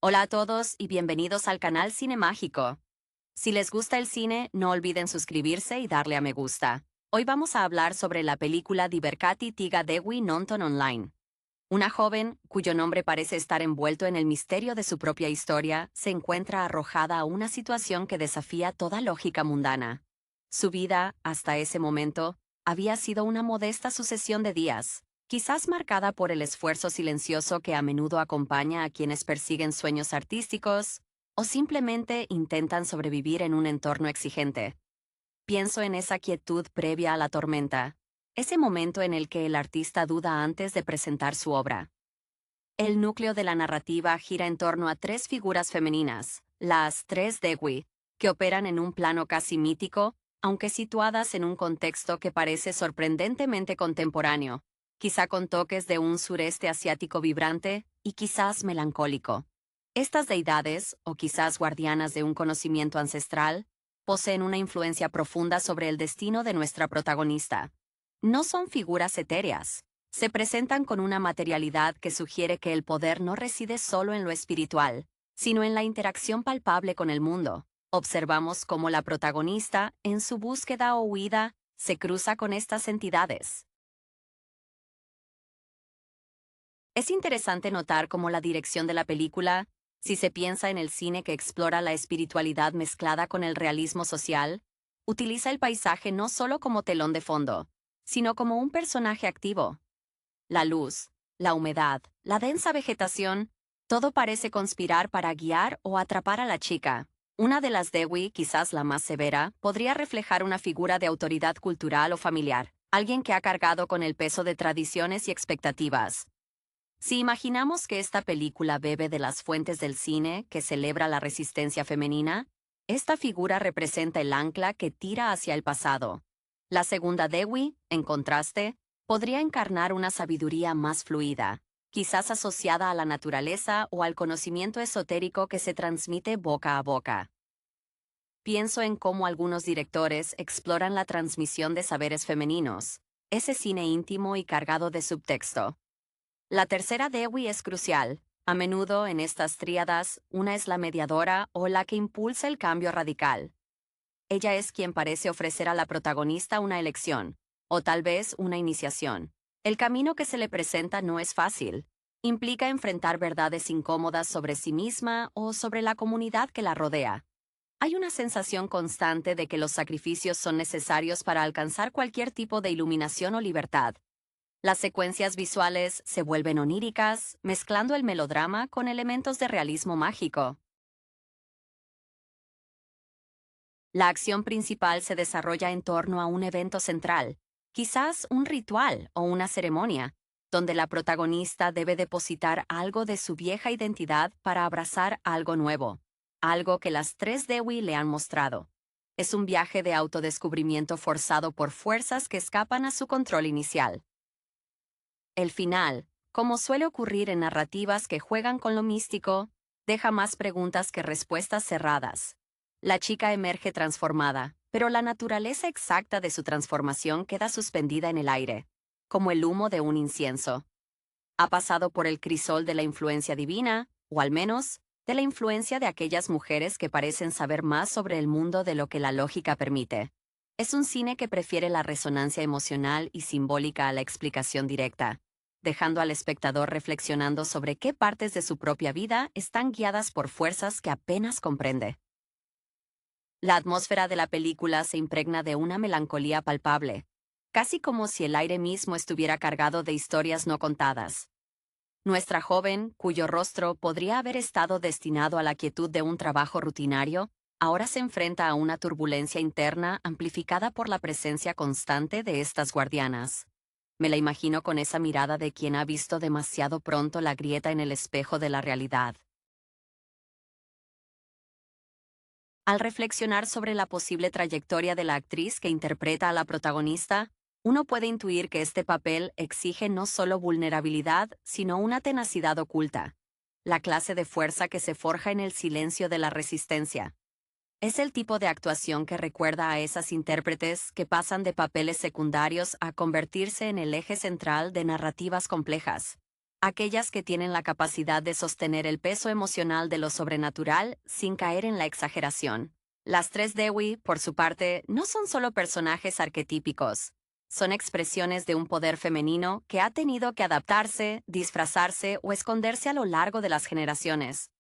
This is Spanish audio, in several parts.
Hola a todos y bienvenidos al canal Cine Mágico. Si les gusta el cine, no olviden suscribirse y darle a me gusta. Hoy vamos a hablar sobre la película Diverkati Tiga Dewi Nonton Online. Una joven, cuyo nombre parece estar envuelto en el misterio de su propia historia, se encuentra arrojada a una situación que desafía toda lógica mundana. Su vida, hasta ese momento, había sido una modesta sucesión de días, quizás marcada por el esfuerzo silencioso que a menudo acompaña a quienes persiguen sueños artísticos o simplemente intentan sobrevivir en un entorno exigente. Pienso en esa quietud previa a la tormenta, ese momento en el que el artista duda antes de presentar su obra. El núcleo de la narrativa gira en torno a tres figuras femeninas, las tres Dewi, que operan en un plano casi mítico, aunque situadas en un contexto que parece sorprendentemente contemporáneo, quizá con toques de un sureste asiático vibrante y quizás melancólico. Estas deidades, o quizás guardianas de un conocimiento ancestral, poseen una influencia profunda sobre el destino de nuestra protagonista. No son figuras etéreas. Se presentan con una materialidad que sugiere que el poder no reside solo en lo espiritual, sino en la interacción palpable con el mundo. Observamos cómo la protagonista, en su búsqueda o huida, se cruza con estas entidades. Es interesante notar cómo la dirección de la película, si se piensa en el cine que explora la espiritualidad mezclada con el realismo social, utiliza el paisaje no solo como telón de fondo, sino como un personaje activo. La luz, la humedad, la densa vegetación, todo parece conspirar para guiar o atrapar a la chica. Una de las Dewi, quizás la más severa, podría reflejar una figura de autoridad cultural o familiar, alguien que ha cargado con el peso de tradiciones y expectativas. Si imaginamos que esta película bebe de las fuentes del cine que celebra la resistencia femenina, esta figura representa el ancla que tira hacia el pasado. La segunda Dewi, en contraste, podría encarnar una sabiduría más fluida, quizás asociada a la naturaleza o al conocimiento esotérico que se transmite boca a boca. Pienso en cómo algunos directores exploran la transmisión de saberes femeninos, ese cine íntimo y cargado de subtexto. La tercera Dewi es crucial. A menudo en estas tríadas, una es la mediadora o la que impulsa el cambio radical. Ella es quien parece ofrecer a la protagonista una elección, o tal vez una iniciación. El camino que se le presenta no es fácil. Implica enfrentar verdades incómodas sobre sí misma o sobre la comunidad que la rodea. Hay una sensación constante de que los sacrificios son necesarios para alcanzar cualquier tipo de iluminación o libertad. Las secuencias visuales se vuelven oníricas, mezclando el melodrama con elementos de realismo mágico. La acción principal se desarrolla en torno a un evento central, quizás un ritual o una ceremonia, donde la protagonista debe depositar algo de su vieja identidad para abrazar algo nuevo, algo que las tres Dewi le han mostrado. Es un viaje de autodescubrimiento forzado por fuerzas que escapan a su control inicial. El final, como suele ocurrir en narrativas que juegan con lo místico, deja más preguntas que respuestas cerradas. La chica emerge transformada, pero la naturaleza exacta de su transformación queda suspendida en el aire, como el humo de un incienso. Ha pasado por el crisol de la influencia divina, o al menos, de la influencia de aquellas mujeres que parecen saber más sobre el mundo de lo que la lógica permite. Es un cine que prefiere la resonancia emocional y simbólica a la explicación directa, dejando al espectador reflexionando sobre qué partes de su propia vida están guiadas por fuerzas que apenas comprende. La atmósfera de la película se impregna de una melancolía palpable, casi como si el aire mismo estuviera cargado de historias no contadas. Nuestra joven, cuyo rostro podría haber estado destinado a la quietud de un trabajo rutinario, ahora se enfrenta a una turbulencia interna amplificada por la presencia constante de estas guardianas. Me la imagino con esa mirada de quien ha visto demasiado pronto la grieta en el espejo de la realidad. Al reflexionar sobre la posible trayectoria de la actriz que interpreta a la protagonista, uno puede intuir que este papel exige no solo vulnerabilidad, sino una tenacidad oculta, la clase de fuerza que se forja en el silencio de la resistencia. Es el tipo de actuación que recuerda a esas intérpretes que pasan de papeles secundarios a convertirse en el eje central de narrativas complejas. aquellas que tienen la capacidad de sostener el peso emocional de lo sobrenatural sin caer en la exageración. Las tres Dewi, por su parte, no son solo personajes arquetípicos, son expresiones de un poder femenino que ha tenido que adaptarse, disfrazarse o esconderse a lo largo de las generaciones.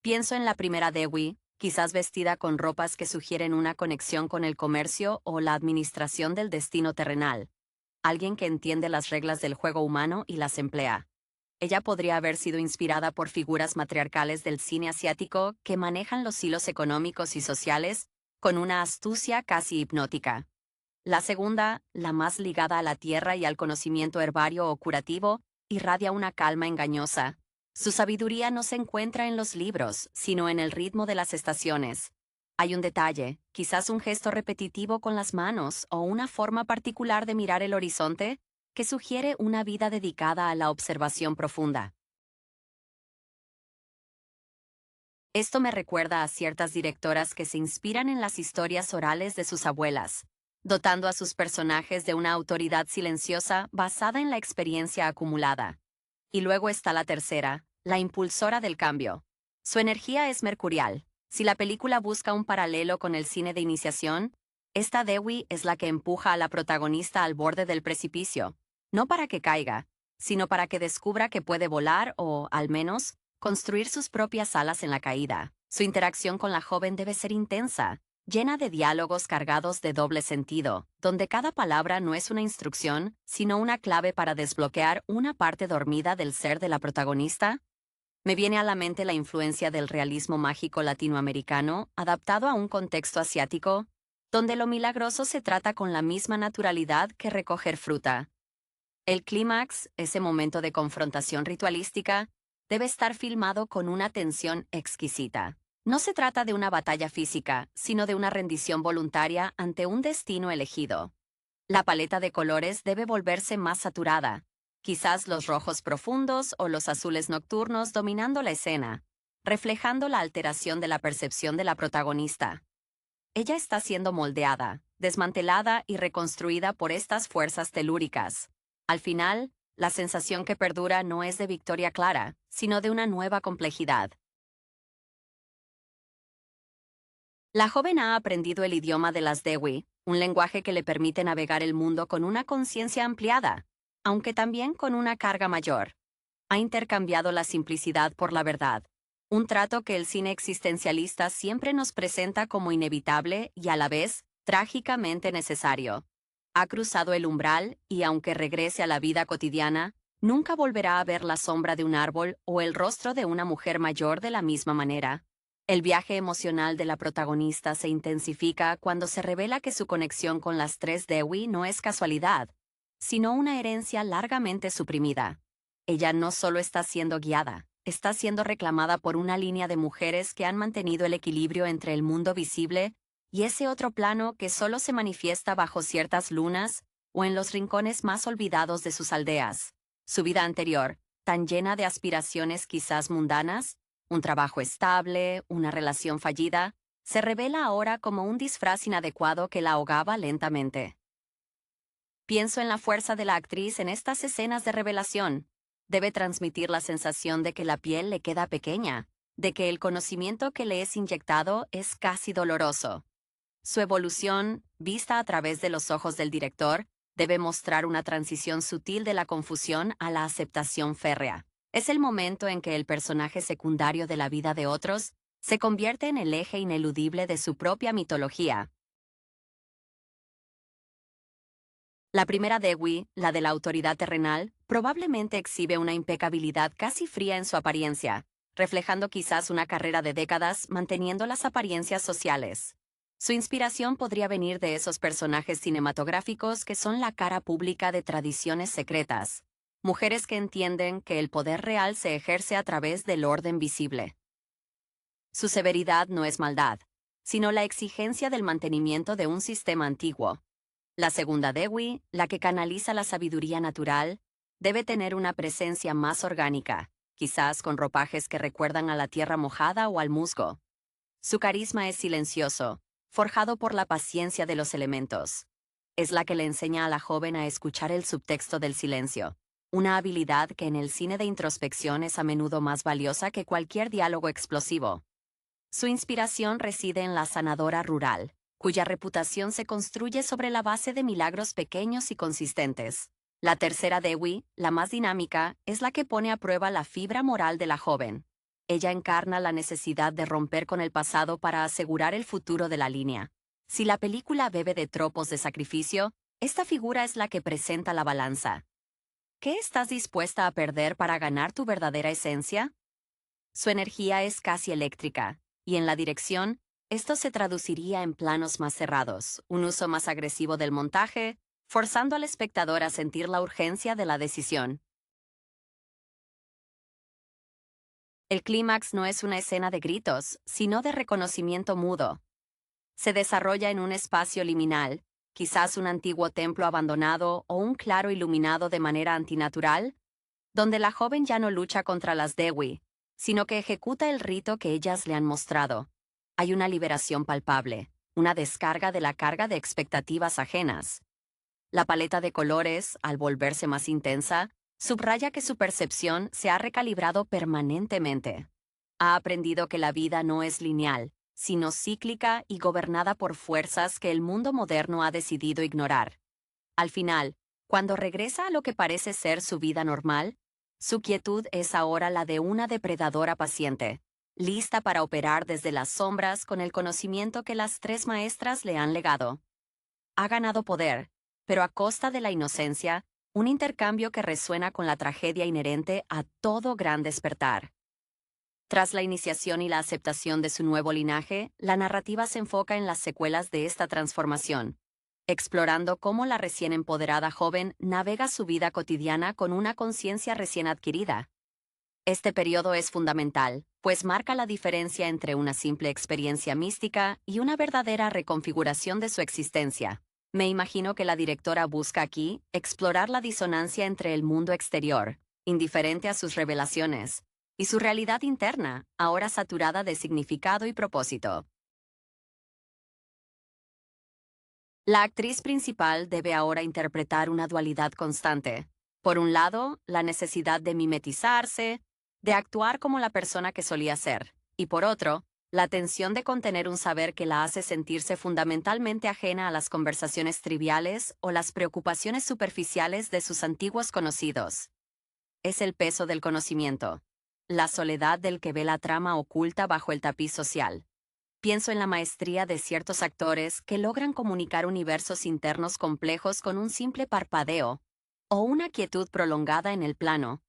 Pienso en la primera Dewi, quizás vestida con ropas que sugieren una conexión con el comercio o la administración del destino terrenal. Alguien que entiende las reglas del juego humano y las emplea. Ella podría haber sido inspirada por figuras matriarcales del cine asiático que manejan los hilos económicos y sociales con una astucia casi hipnótica. La segunda, la más ligada a la tierra y al conocimiento herbario o curativo, irradia una calma engañosa. Su sabiduría no se encuentra en los libros, sino en el ritmo de las estaciones. Hay un detalle, quizás un gesto repetitivo con las manos o una forma particular de mirar el horizonte, que sugiere una vida dedicada a la observación profunda. Esto me recuerda a ciertas directoras que se inspiran en las historias orales de sus abuelas, dotando a sus personajes de una autoridad silenciosa basada en la experiencia acumulada. Y luego está la tercera, la impulsora del cambio. Su energía es mercurial. Si la película busca un paralelo con el cine de iniciación, esta Dewi es la que empuja a la protagonista al borde del precipicio, no para que caiga, sino para que descubra que puede volar o, al menos, construir sus propias alas en la caída. Su interacción con la joven debe ser intensa, llena de diálogos cargados de doble sentido, donde cada palabra no es una instrucción, sino una clave para desbloquear una parte dormida del ser de la protagonista. Me viene a la mente la influencia del realismo mágico latinoamericano, adaptado a un contexto asiático, donde lo milagroso se trata con la misma naturalidad que recoger fruta. El clímax, ese momento de confrontación ritualística, debe estar filmado con una tensión exquisita. No se trata de una batalla física, sino de una rendición voluntaria ante un destino elegido. La paleta de colores debe volverse más saturada, quizás los rojos profundos o los azules nocturnos dominando la escena, reflejando la alteración de la percepción de la protagonista. Ella está siendo moldeada, desmantelada y reconstruida por estas fuerzas telúricas. Al final, la sensación que perdura no es de victoria clara, sino de una nueva complejidad. La joven ha aprendido el idioma de las Dewi, un lenguaje que le permite navegar el mundo con una conciencia ampliada, aunque también con una carga mayor. Ha intercambiado la simplicidad por la verdad, un trato que el cine existencialista siempre nos presenta como inevitable y a la vez trágicamente necesario. Ha cruzado el umbral y aunque regrese a la vida cotidiana, nunca volverá a ver la sombra de un árbol o el rostro de una mujer mayor de la misma manera. El viaje emocional de la protagonista se intensifica cuando se revela que su conexión con las tres Dewi no es casualidad, sino una herencia largamente suprimida. Ella no solo está siendo guiada, está siendo reclamada por una línea de mujeres que han mantenido el equilibrio entre el mundo visible y ese otro plano que solo se manifiesta bajo ciertas lunas o en los rincones más olvidados de sus aldeas. Su vida anterior, tan llena de aspiraciones quizás mundanas, un trabajo estable, una relación fallida, se revela ahora como un disfraz inadecuado que la ahogaba lentamente. Pienso en la fuerza de la actriz en estas escenas de revelación. Debe transmitir la sensación de que la piel le queda pequeña, de que el conocimiento que le es inyectado es casi doloroso. Su evolución, vista a través de los ojos del director, debe mostrar una transición sutil de la confusión a la aceptación férrea. Es el momento en que el personaje secundario de la vida de otros se convierte en el eje ineludible de su propia mitología. La primera Dewi, la de la autoridad terrenal, probablemente exhibe una impecabilidad casi fría en su apariencia, reflejando quizás una carrera de décadas manteniendo las apariencias sociales. Su inspiración podría venir de esos personajes cinematográficos que son la cara pública de tradiciones secretas, mujeres que entienden que el poder real se ejerce a través del orden visible. Su severidad no es maldad, sino la exigencia del mantenimiento de un sistema antiguo. La segunda Dewi, la que canaliza la sabiduría natural, debe tener una presencia más orgánica, quizás con ropajes que recuerdan a la tierra mojada o al musgo. Su carisma es silencioso, forjado por la paciencia de los elementos. Es la que le enseña a la joven a escuchar el subtexto del silencio, una habilidad que en el cine de introspección es a menudo más valiosa que cualquier diálogo explosivo. Su inspiración reside en la sanadora rural, cuya reputación se construye sobre la base de milagros pequeños y consistentes. La tercera Dewi, la más dinámica, es la que pone a prueba la fibra moral de la joven. Ella encarna la necesidad de romper con el pasado para asegurar el futuro de la línea. Si la película bebe de tropos de sacrificio, esta figura es la que presenta la balanza. ¿Qué estás dispuesta a perder para ganar tu verdadera esencia? Su energía es casi eléctrica, y en la dirección, esto se traduciría en planos más cerrados, un uso más agresivo del montaje, forzando al espectador a sentir la urgencia de la decisión. El clímax no es una escena de gritos, sino de reconocimiento mudo. Se desarrolla en un espacio liminal, quizás un antiguo templo abandonado o un claro iluminado de manera antinatural, donde la joven ya no lucha contra las Dewi, sino que ejecuta el rito que ellas le han mostrado. Hay una liberación palpable, una descarga de la carga de expectativas ajenas. La paleta de colores, al volverse más intensa, subraya que su percepción se ha recalibrado permanentemente. Ha aprendido que la vida no es lineal, sino cíclica y gobernada por fuerzas que el mundo moderno ha decidido ignorar. Al final, cuando regresa a lo que parece ser su vida normal, su quietud es ahora la de una depredadora paciente, lista para operar desde las sombras con el conocimiento que las tres maestras le han legado. Ha ganado poder, pero a costa de la inocencia, un intercambio que resuena con la tragedia inherente a todo gran despertar. Tras la iniciación y la aceptación de su nuevo linaje, la narrativa se enfoca en las secuelas de esta transformación, explorando cómo la recién empoderada joven navega su vida cotidiana con una conciencia recién adquirida. Este periodo es fundamental, pues marca la diferencia entre una simple experiencia mística y una verdadera reconfiguración de su existencia. Me imagino que la directora busca aquí explorar la disonancia entre el mundo exterior, indiferente a sus revelaciones, y su realidad interna, ahora saturada de significado y propósito. La actriz principal debe ahora interpretar una dualidad constante. Por un lado, la necesidad de mimetizarse, de actuar como la persona que solía ser, y por otro, la tensión de contener un saber que la hace sentirse fundamentalmente ajena a las conversaciones triviales o las preocupaciones superficiales de sus antiguos conocidos. Es el peso del conocimiento, la soledad del que ve la trama oculta bajo el tapiz social. Pienso en la maestría de ciertos actores que logran comunicar universos internos complejos con un simple parpadeo o una quietud prolongada en el plano.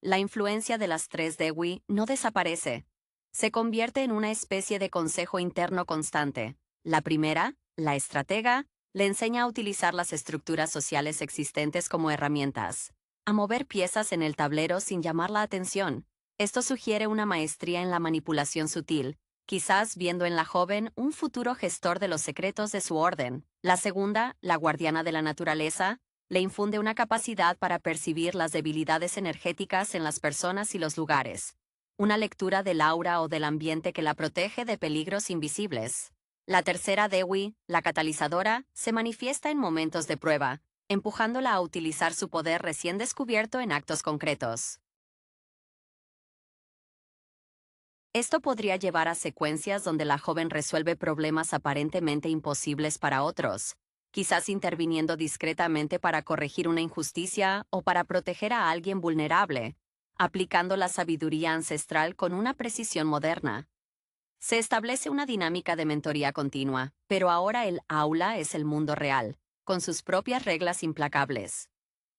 La influencia de las tres Dewi no desaparece. Se convierte en una especie de consejo interno constante. La primera, la estratega, le enseña a utilizar las estructuras sociales existentes como herramientas, a mover piezas en el tablero sin llamar la atención. Esto sugiere una maestría en la manipulación sutil, quizás viendo en la joven un futuro gestor de los secretos de su orden. La segunda, la guardiana de la naturaleza, le infunde una capacidad para percibir las debilidades energéticas en las personas y los lugares. Una lectura del aura o del ambiente que la protege de peligros invisibles. La tercera Dewi, la catalizadora, se manifiesta en momentos de prueba, empujándola a utilizar su poder recién descubierto en actos concretos. Esto podría llevar a secuencias donde la joven resuelve problemas aparentemente imposibles para otros, quizás interviniendo discretamente para corregir una injusticia o para proteger a alguien vulnerable, aplicando la sabiduría ancestral con una precisión moderna. Se establece una dinámica de mentoría continua, pero ahora el aula es el mundo real, con sus propias reglas implacables.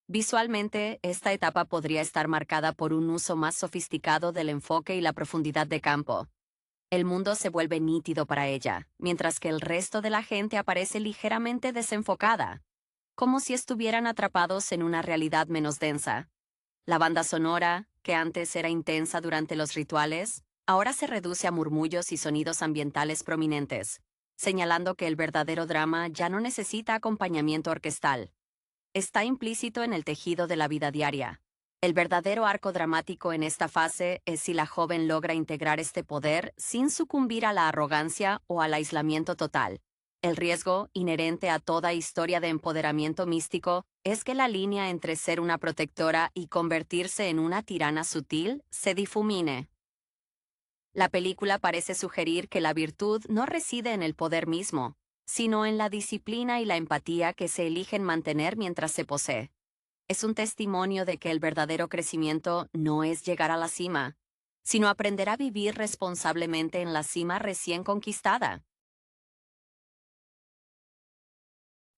Visualmente, esta etapa podría estar marcada por un uso más sofisticado del enfoque y la profundidad de campo. El mundo se vuelve nítido para ella, mientras que el resto de la gente aparece ligeramente desenfocada, como si estuvieran atrapados en una realidad menos densa. La banda sonora, que antes era intensa durante los rituales, ahora se reduce a murmullos y sonidos ambientales prominentes, señalando que el verdadero drama ya no necesita acompañamiento orquestal. Está implícito en el tejido de la vida diaria. El verdadero arco dramático en esta fase es si la joven logra integrar este poder sin sucumbir a la arrogancia o al aislamiento total. El riesgo inherente a toda historia de empoderamiento místico es que la línea entre ser una protectora y convertirse en una tirana sutil se difumine. La película parece sugerir que la virtud no reside en el poder mismo, sino en la disciplina y la empatía que se eligen mantener mientras se posee. Es un testimonio de que el verdadero crecimiento no es llegar a la cima, sino aprender a vivir responsablemente en la cima recién conquistada.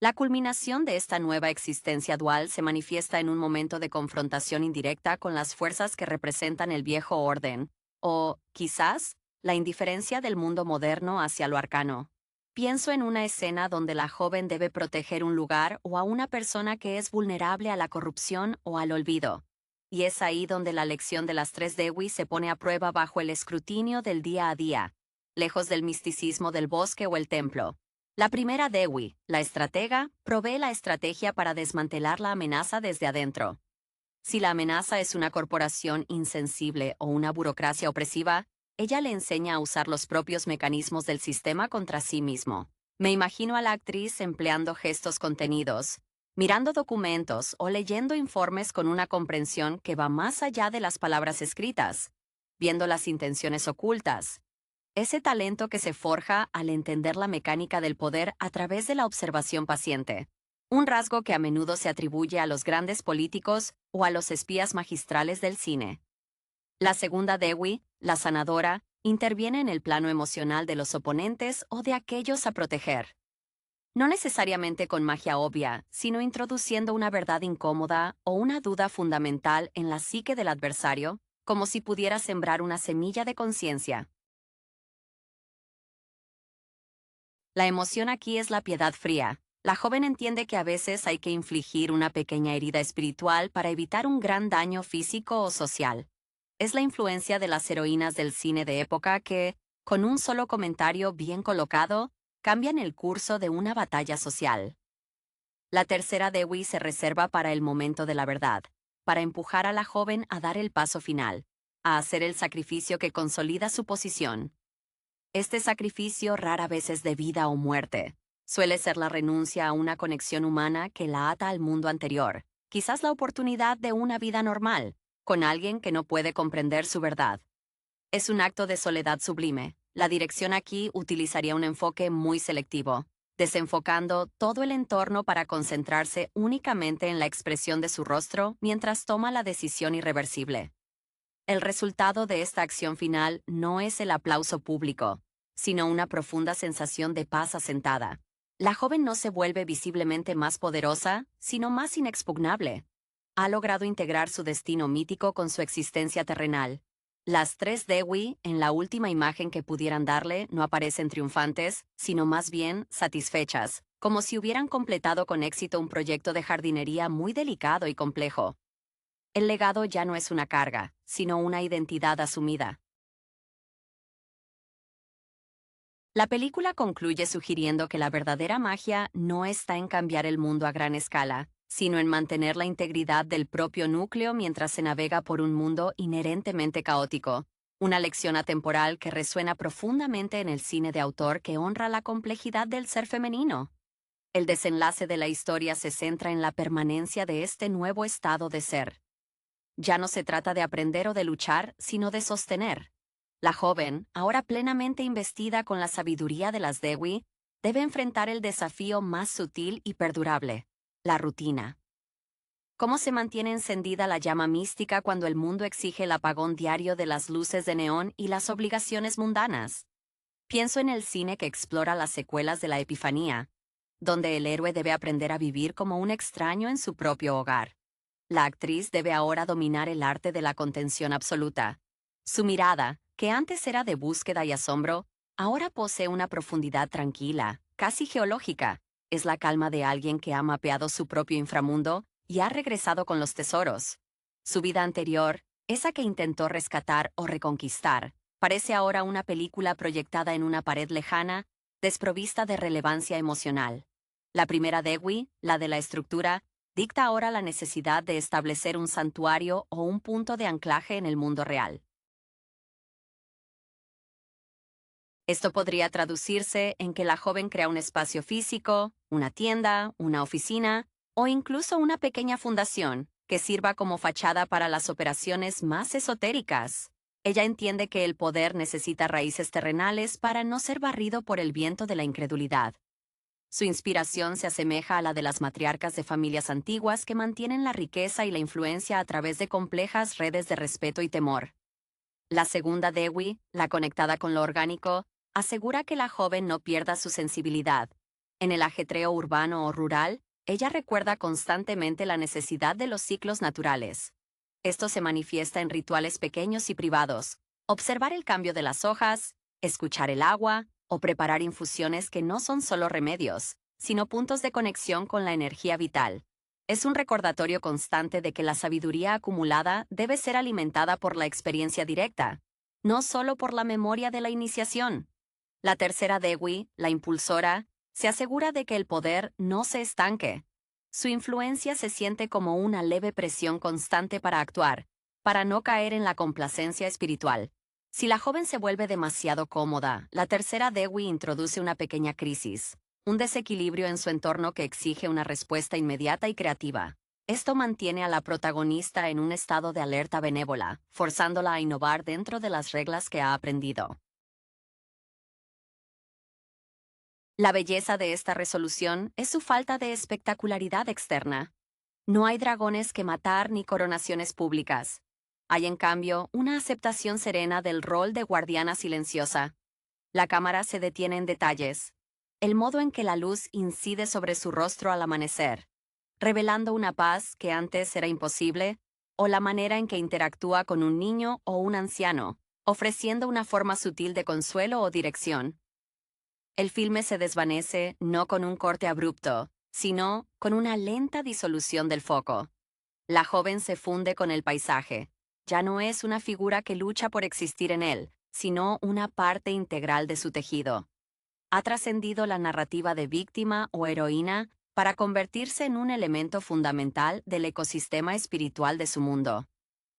La culminación de esta nueva existencia dual se manifiesta en un momento de confrontación indirecta con las fuerzas que representan el viejo orden, o, quizás, la indiferencia del mundo moderno hacia lo arcano. Pienso en una escena donde la joven debe proteger un lugar o a una persona que es vulnerable a la corrupción o al olvido. Y es ahí donde la lección de las tres Dewi se pone a prueba bajo el escrutinio del día a día, lejos del misticismo del bosque o el templo. La primera Dewi, la estratega, provee la estrategia para desmantelar la amenaza desde adentro. Si la amenaza es una corporación insensible o una burocracia opresiva, ella le enseña a usar los propios mecanismos del sistema contra sí mismo. Me imagino a la actriz empleando gestos contenidos, mirando documentos o leyendo informes con una comprensión que va más allá de las palabras escritas, viendo las intenciones ocultas. Ese talento que se forja al entender la mecánica del poder a través de la observación paciente. Un rasgo que a menudo se atribuye a los grandes políticos o a los espías magistrales del cine. La segunda Dewi, la sanadora, interviene en el plano emocional de los oponentes o de aquellos a proteger. No necesariamente con magia obvia, sino introduciendo una verdad incómoda o una duda fundamental en la psique del adversario, como si pudiera sembrar una semilla de conciencia. La emoción aquí es la piedad fría. La joven entiende que a veces hay que infligir una pequeña herida espiritual para evitar un gran daño físico o social. Es la influencia de las heroínas del cine de época que, con un solo comentario bien colocado, cambian el curso de una batalla social. La tercera Dewi se reserva para el momento de la verdad, para empujar a la joven a dar el paso final, a hacer el sacrificio que consolida su posición. Este sacrificio rara vez es de vida o muerte. Suele ser la renuncia a una conexión humana que la ata al mundo anterior, quizás la oportunidad de una vida normal, con alguien que no puede comprender su verdad. Es un acto de soledad sublime. La dirección aquí utilizaría un enfoque muy selectivo, desenfocando todo el entorno para concentrarse únicamente en la expresión de su rostro mientras toma la decisión irreversible. El resultado de esta acción final no es el aplauso público, sino una profunda sensación de paz asentada. La joven no se vuelve visiblemente más poderosa, sino más inexpugnable. Ha logrado integrar su destino mítico con su existencia terrenal. Las tres Dewi, en la última imagen que pudieran darle, no aparecen triunfantes, sino más bien satisfechas, como si hubieran completado con éxito un proyecto de jardinería muy delicado y complejo. El legado ya no es una carga, sino una identidad asumida. La película concluye sugiriendo que la verdadera magia no está en cambiar el mundo a gran escala, sino en mantener la integridad del propio núcleo mientras se navega por un mundo inherentemente caótico, una lección atemporal que resuena profundamente en el cine de autor que honra la complejidad del ser femenino. El desenlace de la historia se centra en la permanencia de este nuevo estado de ser. Ya no se trata de aprender o de luchar, sino de sostener. La joven, ahora plenamente investida con la sabiduría de las Dewi, debe enfrentar el desafío más sutil y perdurable, la rutina. ¿Cómo se mantiene encendida la llama mística cuando el mundo exige el apagón diario de las luces de neón y las obligaciones mundanas? Pienso en el cine que explora las secuelas de la Epifanía, donde el héroe debe aprender a vivir como un extraño en su propio hogar. La actriz debe ahora dominar el arte de la contención absoluta. Su mirada, que antes era de búsqueda y asombro, ahora posee una profundidad tranquila, casi geológica. Es la calma de alguien que ha mapeado su propio inframundo y ha regresado con los tesoros. Su vida anterior, esa que intentó rescatar o reconquistar, parece ahora una película proyectada en una pared lejana, desprovista de relevancia emocional. La primera Dewi, la de la estructura, dicta ahora la necesidad de establecer un santuario o un punto de anclaje en el mundo real. Esto podría traducirse en que la joven crea un espacio físico, una tienda, una oficina o incluso una pequeña fundación que sirva como fachada para las operaciones más esotéricas. Ella entiende que el poder necesita raíces terrenales para no ser barrido por el viento de la incredulidad. Su inspiración se asemeja a la de las matriarcas de familias antiguas que mantienen la riqueza y la influencia a través de complejas redes de respeto y temor. La segunda Dewi, la conectada con lo orgánico, asegura que la joven no pierda su sensibilidad. En el ajetreo urbano o rural, ella recuerda constantemente la necesidad de los ciclos naturales. Esto se manifiesta en rituales pequeños y privados: observar el cambio de las hojas, escuchar el agua o preparar infusiones que no son solo remedios, sino puntos de conexión con la energía vital. Es un recordatorio constante de que la sabiduría acumulada debe ser alimentada por la experiencia directa, no solo por la memoria de la iniciación. La tercera Dewi, la impulsora, se asegura de que el poder no se estanque. Su influencia se siente como una leve presión constante para actuar, para no caer en la complacencia espiritual. Si la joven se vuelve demasiado cómoda, la tercera Dewi introduce una pequeña crisis, un desequilibrio en su entorno que exige una respuesta inmediata y creativa. Esto mantiene a la protagonista en un estado de alerta benévola, forzándola a innovar dentro de las reglas que ha aprendido. La belleza de esta resolución es su falta de espectacularidad externa. No hay dragones que matar ni coronaciones públicas. Hay, en cambio, una aceptación serena del rol de guardiana silenciosa. La cámara se detiene en detalles: el modo en que la luz incide sobre su rostro al amanecer, revelando una paz que antes era imposible, o la manera en que interactúa con un niño o un anciano, ofreciendo una forma sutil de consuelo o dirección. El filme se desvanece no con un corte abrupto, sino con una lenta disolución del foco. La joven se funde con el paisaje. Ya no es una figura que lucha por existir en él, sino una parte integral de su tejido. Ha trascendido la narrativa de víctima o heroína para convertirse en un elemento fundamental del ecosistema espiritual de su mundo.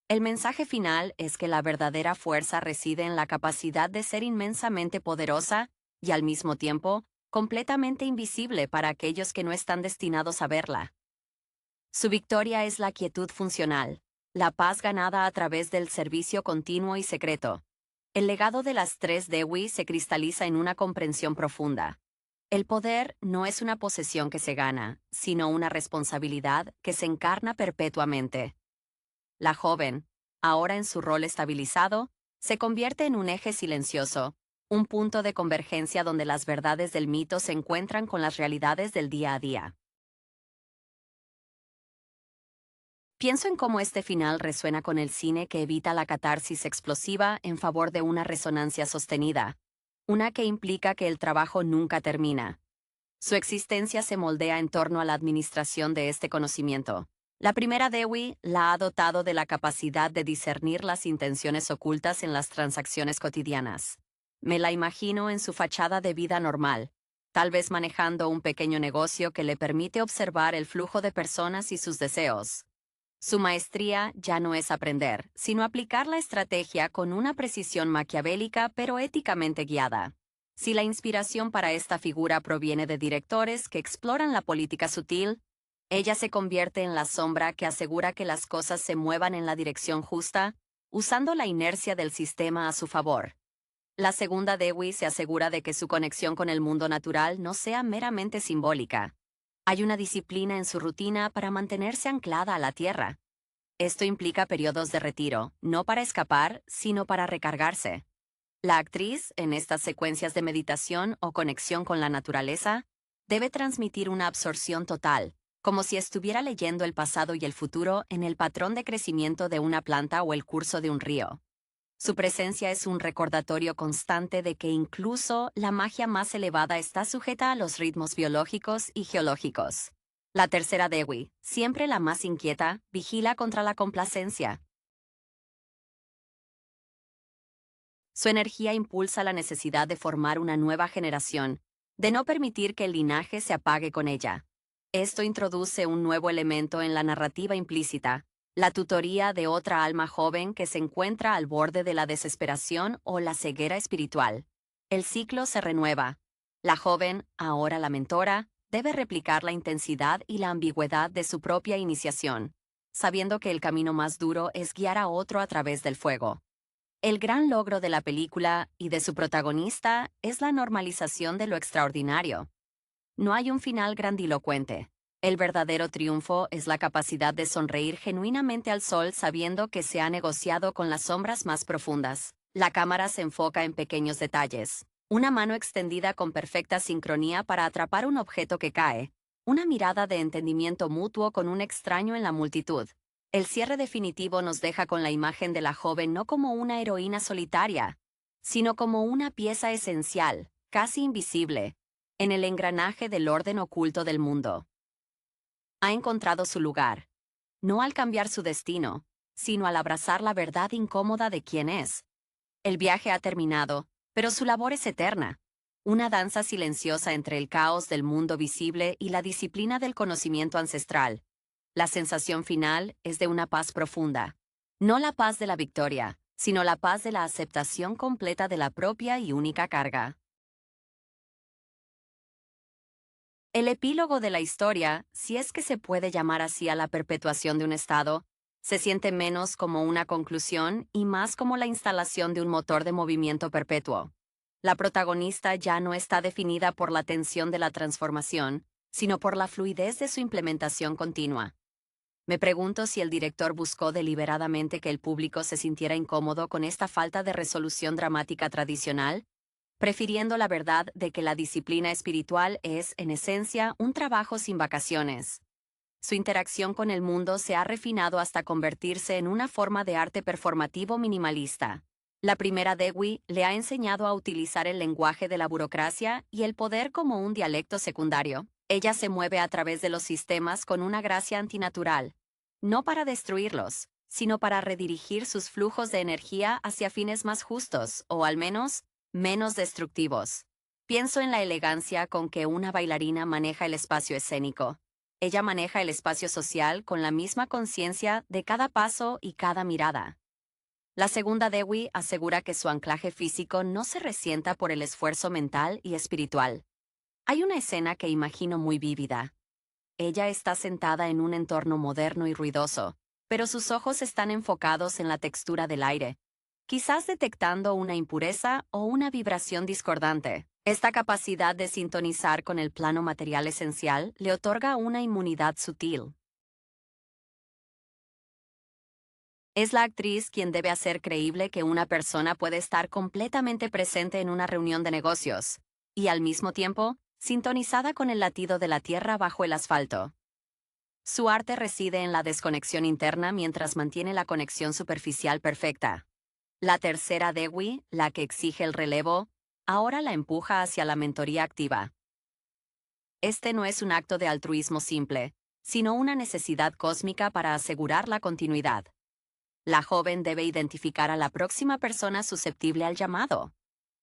El mensaje final es que la verdadera fuerza reside en la capacidad de ser inmensamente poderosa y, al mismo tiempo, completamente invisible para aquellos que no están destinados a verla. Su victoria es la quietud funcional, la paz ganada a través del servicio continuo y secreto. El legado de las tres Dewi se cristaliza en una comprensión profunda. El poder no es una posesión que se gana, sino una responsabilidad que se encarna perpetuamente. La joven, ahora en su rol estabilizado, se convierte en un eje silencioso, un punto de convergencia donde las verdades del mito se encuentran con las realidades del día a día. Pienso en cómo este final resuena con el cine que evita la catarsis explosiva en favor de una resonancia sostenida, una que implica que el trabajo nunca termina. Su existencia se moldea en torno a la administración de este conocimiento. La primera Dewi la ha dotado de la capacidad de discernir las intenciones ocultas en las transacciones cotidianas. Me la imagino en su fachada de vida normal, tal vez manejando un pequeño negocio que le permite observar el flujo de personas y sus deseos. Su maestría ya no es aprender, sino aplicar la estrategia con una precisión maquiavélica pero éticamente guiada. Si la inspiración para esta figura proviene de directores que exploran la política sutil, ella se convierte en la sombra que asegura que las cosas se muevan en la dirección justa, usando la inercia del sistema a su favor. La segunda Dewi se asegura de que su conexión con el mundo natural no sea meramente simbólica. Hay una disciplina en su rutina para mantenerse anclada a la tierra. Esto implica periodos de retiro, no para escapar, sino para recargarse. La actriz, en estas secuencias de meditación o conexión con la naturaleza, debe transmitir una absorción total, como si estuviera leyendo el pasado y el futuro en el patrón de crecimiento de una planta o el curso de un río. Su presencia es un recordatorio constante de que incluso la magia más elevada está sujeta a los ritmos biológicos y geológicos. La tercera Dewi, siempre la más inquieta, vigila contra la complacencia. Su energía impulsa la necesidad de formar una nueva generación, de no permitir que el linaje se apague con ella. Esto introduce un nuevo elemento en la narrativa implícita: la tutoría de otra alma joven que se encuentra al borde de la desesperación o la ceguera espiritual. El ciclo se renueva. La joven, ahora la mentora, debe replicar la intensidad y la ambigüedad de su propia iniciación, sabiendo que el camino más duro es guiar a otro a través del fuego. El gran logro de la película y de su protagonista es la normalización de lo extraordinario. No hay un final grandilocuente. El verdadero triunfo es la capacidad de sonreír genuinamente al sol sabiendo que se ha negociado con las sombras más profundas. La cámara se enfoca en pequeños detalles. Una mano extendida con perfecta sincronía para atrapar un objeto que cae. Una mirada de entendimiento mutuo con un extraño en la multitud. El cierre definitivo nos deja con la imagen de la joven no como una heroína solitaria, sino como una pieza esencial, casi invisible, en el engranaje del orden oculto del mundo. Ha encontrado su lugar, no al cambiar su destino, sino al abrazar la verdad incómoda de quién es. El viaje ha terminado, pero su labor es eterna. Una danza silenciosa entre el caos del mundo visible y la disciplina del conocimiento ancestral. La sensación final es de una paz profunda. No la paz de la victoria, sino la paz de la aceptación completa de la propia y única carga. El epílogo de la historia, si es que se puede llamar así a la perpetuación de un estado, se siente menos como una conclusión y más como la instalación de un motor de movimiento perpetuo. La protagonista ya no está definida por la tensión de la transformación, sino por la fluidez de su implementación continua. Me pregunto si el director buscó deliberadamente que el público se sintiera incómodo con esta falta de resolución dramática tradicional, prefiriendo la verdad de que la disciplina espiritual es, en esencia, un trabajo sin vacaciones. Su interacción con el mundo se ha refinado hasta convertirse en una forma de arte performativo minimalista. La primera Dewey le ha enseñado a utilizar el lenguaje de la burocracia y el poder como un dialecto secundario. Ella se mueve a través de los sistemas con una gracia antinatural, no para destruirlos, sino para redirigir sus flujos de energía hacia fines más justos, o al menos, menos destructivos. Pienso en la elegancia con que una bailarina maneja el espacio escénico. Ella maneja el espacio social con la misma conciencia de cada paso y cada mirada. La segunda Dewey asegura que su anclaje físico no se resienta por el esfuerzo mental y espiritual. Hay una escena que imagino muy vívida. Ella está sentada en un entorno moderno y ruidoso, pero sus ojos están enfocados en la textura del aire, quizás detectando una impureza o una vibración discordante. Esta capacidad de sintonizar con el plano material esencial le otorga una inmunidad sutil. Es la actriz quien debe hacer creíble que una persona puede estar completamente presente en una reunión de negocios, y al mismo tiempo, sintonizada con el latido de la tierra bajo el asfalto. Su arte reside en la desconexión interna mientras mantiene la conexión superficial perfecta. La tercera Dewey, la que exige el relevo, ahora la empuja hacia la mentoría activa. Este no es un acto de altruismo simple, sino una necesidad cósmica para asegurar la continuidad. La joven debe identificar a la próxima persona susceptible al llamado.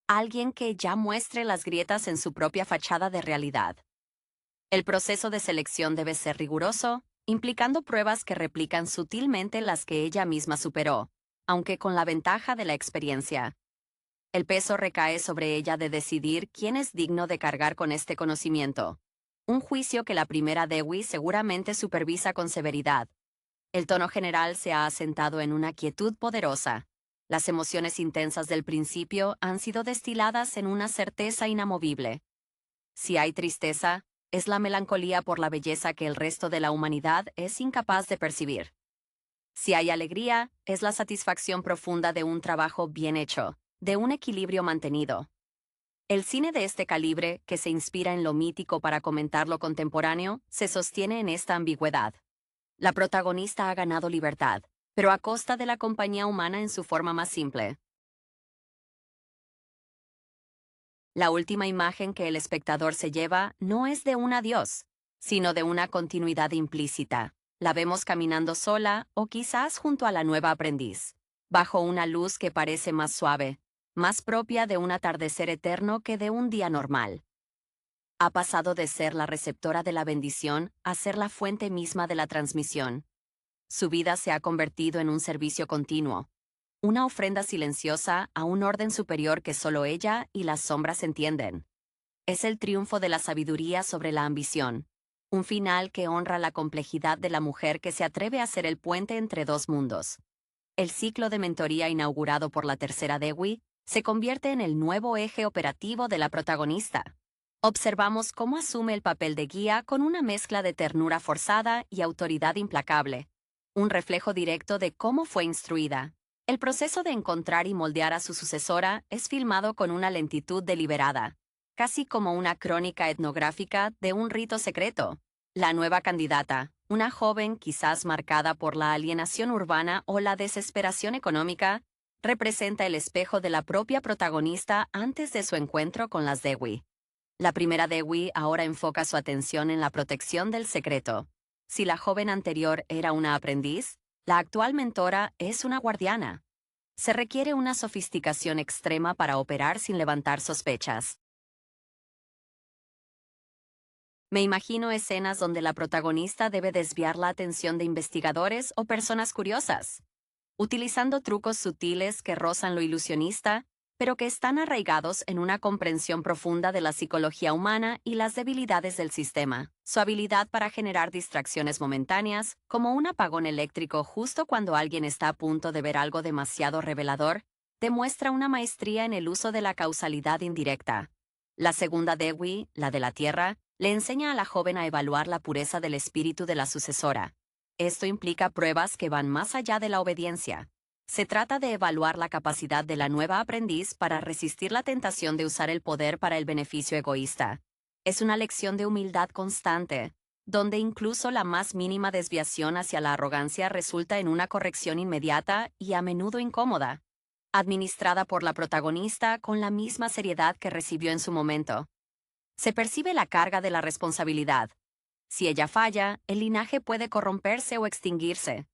Alguien que ya muestre las grietas en su propia fachada de realidad. El proceso de selección debe ser riguroso, implicando pruebas que replican sutilmente las que ella misma superó, aunque con la ventaja de la experiencia. El peso recae sobre ella de decidir quién es digno de cargar con este conocimiento. Un juicio que la primera Dewey seguramente supervisa con severidad. El tono general se ha asentado en una quietud poderosa. Las emociones intensas del principio han sido destiladas en una certeza inamovible. Si hay tristeza, es la melancolía por la belleza que el resto de la humanidad es incapaz de percibir. Si hay alegría, es la satisfacción profunda de un trabajo bien hecho, de un equilibrio mantenido. El cine de este calibre, que se inspira en lo mítico para comentar lo contemporáneo, se sostiene en esta ambigüedad. La protagonista ha ganado libertad, pero a costa de la compañía humana en su forma más simple. La última imagen que el espectador se lleva no es de un adiós, sino de una continuidad implícita. La vemos caminando sola o quizás junto a la nueva aprendiz, bajo una luz que parece más suave, más propia de un atardecer eterno que de un día normal. Ha pasado de ser la receptora de la bendición a ser la fuente misma de la transmisión. Su vida se ha convertido en un servicio continuo. una ofrenda silenciosa a un orden superior que solo ella y las sombras entienden. Es el triunfo de la sabiduría sobre la ambición, un final que honra la complejidad de la mujer que se atreve a ser el puente entre dos mundos. El ciclo de mentoría inaugurado por la tercera Dewi se convierte en el nuevo eje operativo de la protagonista. Observamos cómo asume el papel de guía con una mezcla de ternura forzada y autoridad implacable, un reflejo directo de cómo fue instruida. El proceso de encontrar y moldear a su sucesora es filmado con una lentitud deliberada, casi como una crónica etnográfica de un rito secreto. La nueva candidata, una joven quizás marcada por la alienación urbana o la desesperación económica, representa el espejo de la propia protagonista antes de su encuentro con las Dewi. La primera Dewi ahora enfoca su atención en la protección del secreto. Si la joven anterior era una aprendiz, la actual mentora es una guardiana. Se requiere una sofisticación extrema para operar sin levantar sospechas. Me imagino escenas donde la protagonista debe desviar la atención de investigadores o personas curiosas, utilizando trucos sutiles que rozan lo ilusionista, pero que están arraigados en una comprensión profunda de la psicología humana y las debilidades del sistema. Su habilidad para generar distracciones momentáneas, como un apagón eléctrico justo cuando alguien está a punto de ver algo demasiado revelador, demuestra una maestría en el uso de la causalidad indirecta. La segunda Dewi, la de la Tierra, le enseña a la joven a evaluar la pureza del espíritu de la sucesora. Esto implica pruebas que van más allá de la obediencia. Se trata de evaluar la capacidad de la nueva aprendiz para resistir la tentación de usar el poder para el beneficio egoísta. Es una lección de humildad constante, donde incluso la más mínima desviación hacia la arrogancia resulta en una corrección inmediata y a menudo incómoda, administrada por la protagonista con la misma seriedad que recibió en su momento. Se percibe la carga de la responsabilidad. Si ella falla, el linaje puede corromperse o extinguirse.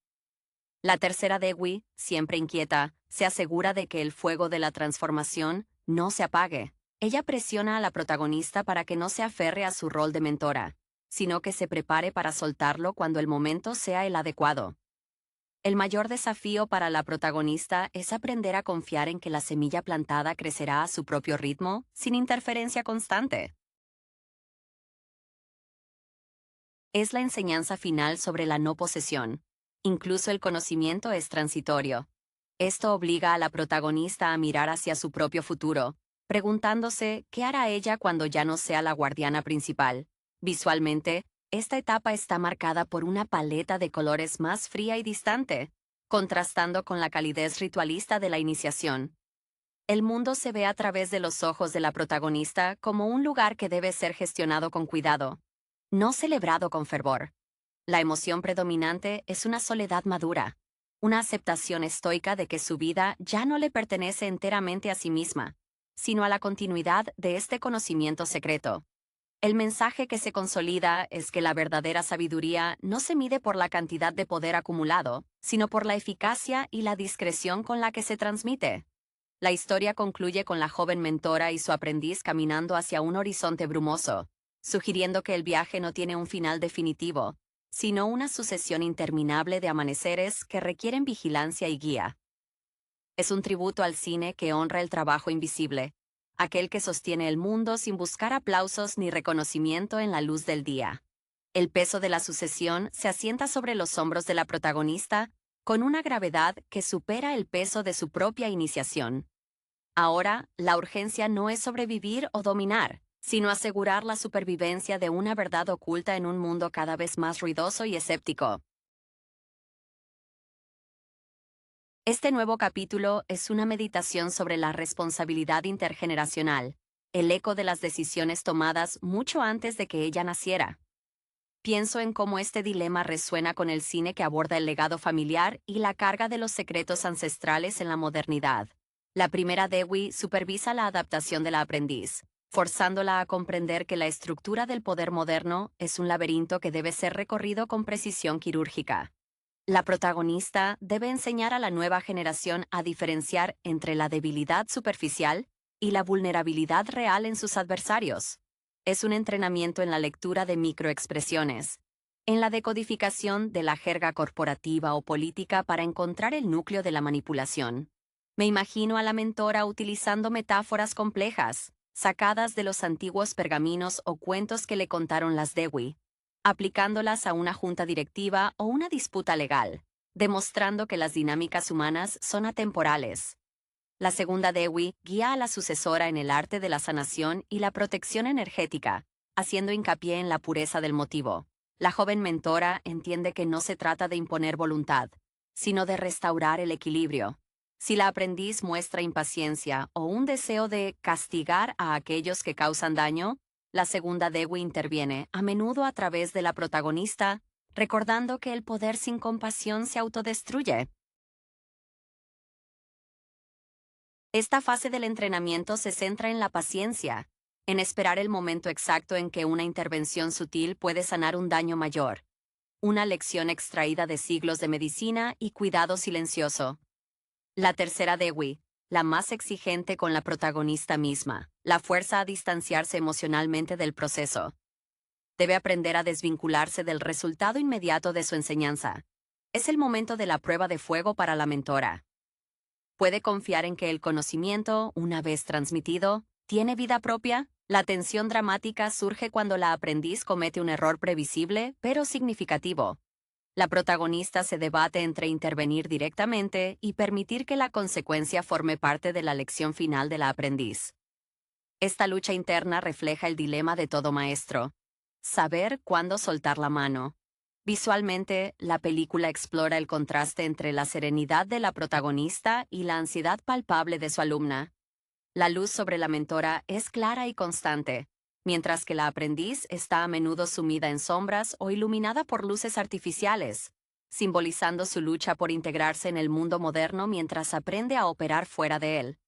La tercera Dewi, siempre inquieta, se asegura de que el fuego de la transformación no se apague. Ella presiona a la protagonista para que no se aferre a su rol de mentora, sino que se prepare para soltarlo cuando el momento sea el adecuado. El mayor desafío para la protagonista es aprender a confiar en que la semilla plantada crecerá a su propio ritmo, sin interferencia constante. Es la enseñanza final sobre la no posesión. Incluso el conocimiento es transitorio. Esto obliga a la protagonista a mirar hacia su propio futuro, preguntándose qué hará ella cuando ya no sea la guardiana principal. Visualmente, esta etapa está marcada por una paleta de colores más fría y distante, contrastando con la calidez ritualista de la iniciación. El mundo se ve a través de los ojos de la protagonista como un lugar que debe ser gestionado con cuidado, no celebrado con fervor. La emoción predominante es una soledad madura, una aceptación estoica de que su vida ya no le pertenece enteramente a sí misma, sino a la continuidad de este conocimiento secreto. El mensaje que se consolida es que la verdadera sabiduría no se mide por la cantidad de poder acumulado, sino por la eficacia y la discreción con la que se transmite. La historia concluye con la joven mentora y su aprendiz caminando hacia un horizonte brumoso, sugiriendo que el viaje no tiene un final definitivo, sino una sucesión interminable de amaneceres que requieren vigilancia y guía. Es un tributo al cine que honra el trabajo invisible, aquel que sostiene el mundo sin buscar aplausos ni reconocimiento en la luz del día. El peso de la sucesión se asienta sobre los hombros de la protagonista con una gravedad que supera el peso de su propia iniciación. Ahora, la urgencia no es sobrevivir o dominar, sino asegurar la supervivencia de una verdad oculta en un mundo cada vez más ruidoso y escéptico. Este nuevo capítulo es una meditación sobre la responsabilidad intergeneracional, el eco de las decisiones tomadas mucho antes de que ella naciera. Pienso en cómo este dilema resuena con el cine que aborda el legado familiar y la carga de los secretos ancestrales en la modernidad. La primera Dewi supervisa la adaptación de la aprendiz, forzándola a comprender que la estructura del poder moderno es un laberinto que debe ser recorrido con precisión quirúrgica. La protagonista debe enseñar a la nueva generación a diferenciar entre la debilidad superficial y la vulnerabilidad real en sus adversarios. Es un entrenamiento en la lectura de microexpresiones, en la decodificación de la jerga corporativa o política para encontrar el núcleo de la manipulación. Me imagino a la mentora utilizando metáforas complejas, sacadas de los antiguos pergaminos o cuentos que le contaron las Dewi, aplicándolas a una junta directiva o una disputa legal, demostrando que las dinámicas humanas son atemporales. La segunda Dewi guía a la sucesora en el arte de la sanación y la protección energética, haciendo hincapié en la pureza del motivo. La joven mentora entiende que no se trata de imponer voluntad, sino de restaurar el equilibrio. Si la aprendiz muestra impaciencia o un deseo de castigar a aquellos que causan daño, la segunda Dewi interviene, a menudo a través de la protagonista, recordando que el poder sin compasión se autodestruye. Esta fase del entrenamiento se centra en la paciencia, en esperar el momento exacto en que una intervención sutil puede sanar un daño mayor. Una lección extraída de siglos de medicina y cuidado silencioso. La tercera Dewi, la más exigente con la protagonista misma, la fuerza a distanciarse emocionalmente del proceso. Debe aprender a desvincularse del resultado inmediato de su enseñanza. Es el momento de la prueba de fuego para la mentora. ¿Puede confiar en que el conocimiento, una vez transmitido, tiene vida propia? La tensión dramática surge cuando la aprendiz comete un error previsible, pero significativo. La protagonista se debate entre intervenir directamente y permitir que la consecuencia forme parte de la lección final de la aprendiz. Esta lucha interna refleja el dilema de todo maestro: saber cuándo soltar la mano. Visualmente, la película explora el contraste entre la serenidad de la protagonista y la ansiedad palpable de su alumna. La luz sobre la mentora es clara y constante, mientras que la aprendiz está a menudo sumida en sombras o iluminada por luces artificiales, simbolizando su lucha por integrarse en el mundo moderno mientras aprende a operar fuera de él.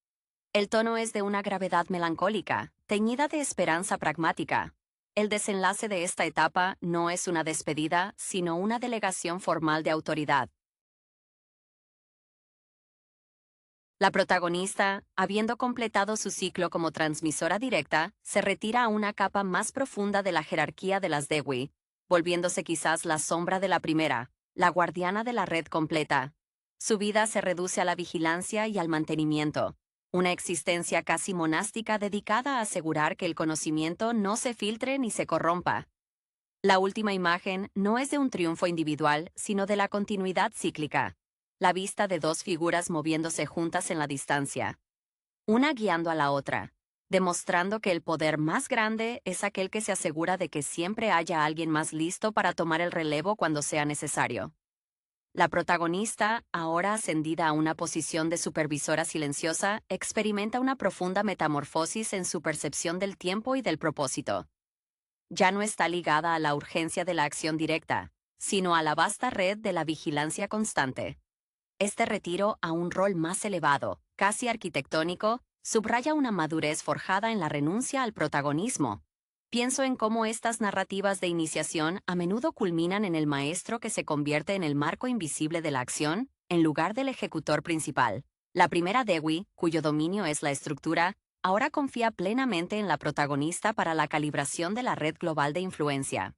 El tono es de una gravedad melancólica, teñida de esperanza pragmática. El desenlace de esta etapa no es una despedida, sino una delegación formal de autoridad. La protagonista, habiendo completado su ciclo como transmisora directa, se retira a una capa más profunda de la jerarquía de las Dewi, volviéndose quizás la sombra de la primera, la guardiana de la red completa. Su vida se reduce a la vigilancia y al mantenimiento, una existencia casi monástica dedicada a asegurar que el conocimiento no se filtre ni se corrompa. La última imagen no es de un triunfo individual, sino de la continuidad cíclica. La vista de dos figuras moviéndose juntas en la distancia, una guiando a la otra, demostrando que el poder más grande es aquel que se asegura de que siempre haya alguien más listo para tomar el relevo cuando sea necesario. La protagonista, ahora ascendida a una posición de supervisora silenciosa, experimenta una profunda metamorfosis en su percepción del tiempo y del propósito. Ya no está ligada a la urgencia de la acción directa, sino a la vasta red de la vigilancia constante. Este retiro a un rol más elevado, casi arquitectónico, subraya una madurez forjada en la renuncia al protagonismo. Pienso en cómo estas narrativas de iniciación a menudo culminan en el maestro que se convierte en el marco invisible de la acción, en lugar del ejecutor principal. La primera Dewi, cuyo dominio es la estructura, ahora confía plenamente en la protagonista para la calibración de la red global de influencia.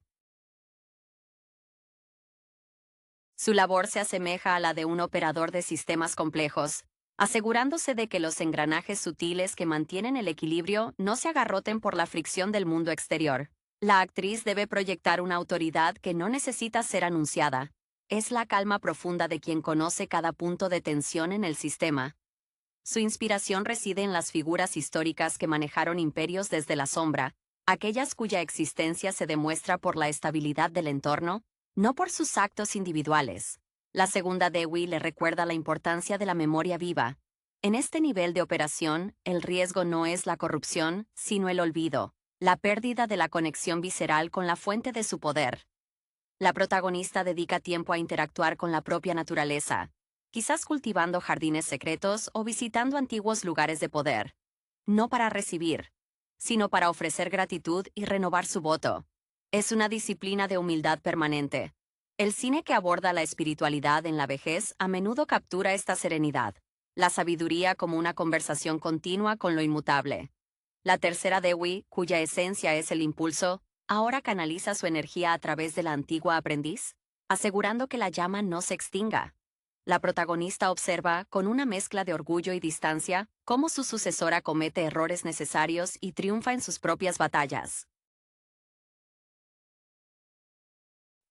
Su labor se asemeja a la de un operador de sistemas complejos, asegurándose de que los engranajes sutiles que mantienen el equilibrio no se agarroten por la fricción del mundo exterior. La actriz debe proyectar una autoridad que no necesita ser anunciada. Es la calma profunda de quien conoce cada punto de tensión en el sistema. Su inspiración reside en las figuras históricas que manejaron imperios desde la sombra, aquellas cuya existencia se demuestra por la estabilidad del entorno, no por sus actos individuales. La segunda Dewi le recuerda la importancia de la memoria viva. En este nivel de operación, el riesgo no es la corrupción, sino el olvido, la pérdida de la conexión visceral con la fuente de su poder. La protagonista dedica tiempo a interactuar con la propia naturaleza, quizás cultivando jardines secretos o visitando antiguos lugares de poder. No para recibir, sino para ofrecer gratitud y renovar su voto. Es una disciplina de humildad permanente. El cine que aborda la espiritualidad en la vejez a menudo captura esta serenidad, la sabiduría como una conversación continua con lo inmutable. La tercera Dewi, cuya esencia es el impulso, ahora canaliza su energía a través de la antigua aprendiz, asegurando que la llama no se extinga. La protagonista observa, con una mezcla de orgullo y distancia, cómo su sucesora comete errores necesarios y triunfa en sus propias batallas.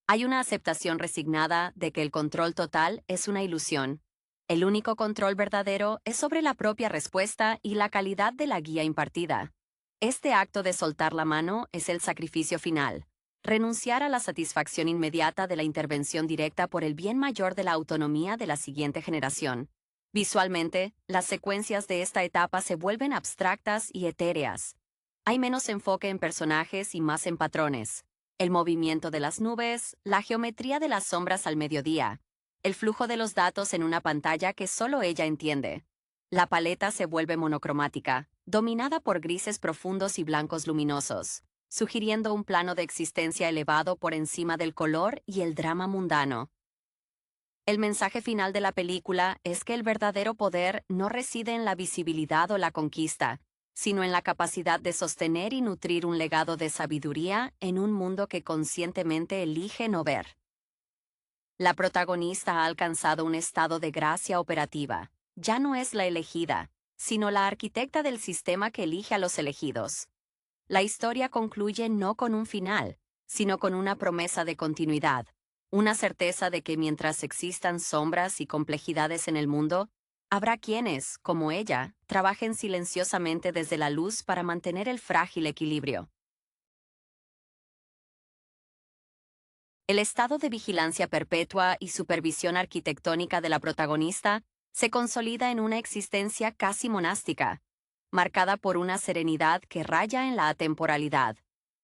Hay una aceptación resignada de que el control total es una ilusión. El único control verdadero es sobre la propia respuesta y la calidad de la guía impartida. Este acto de soltar la mano es el sacrificio final. Renunciar a la satisfacción inmediata de la intervención directa por el bien mayor de la autonomía de la siguiente generación. Visualmente, las secuencias de esta etapa se vuelven abstractas y etéreas. Hay menos enfoque en personajes y más en patrones. El movimiento de las nubes, la geometría de las sombras al mediodía, el flujo de los datos en una pantalla que solo ella entiende. La paleta se vuelve monocromática, dominada por grises profundos y blancos luminosos, sugiriendo un plano de existencia elevado por encima del color y el drama mundano. El mensaje final de la película es que el verdadero poder no reside en la visibilidad o la conquista, sino en la capacidad de sostener y nutrir un legado de sabiduría en un mundo que conscientemente elige no ver. La protagonista ha alcanzado un estado de gracia operativa. Ya no es la elegida, sino la arquitecta del sistema que elige a los elegidos. La historia concluye no con un final, sino con una promesa de continuidad, una certeza de que mientras existan sombras y complejidades en el mundo, habrá quienes, como ella, trabajen silenciosamente desde la luz para mantener el frágil equilibrio. El estado de vigilancia perpetua y supervisión arquitectónica de la protagonista se consolida en una existencia casi monástica, marcada por una serenidad que raya en la atemporalidad.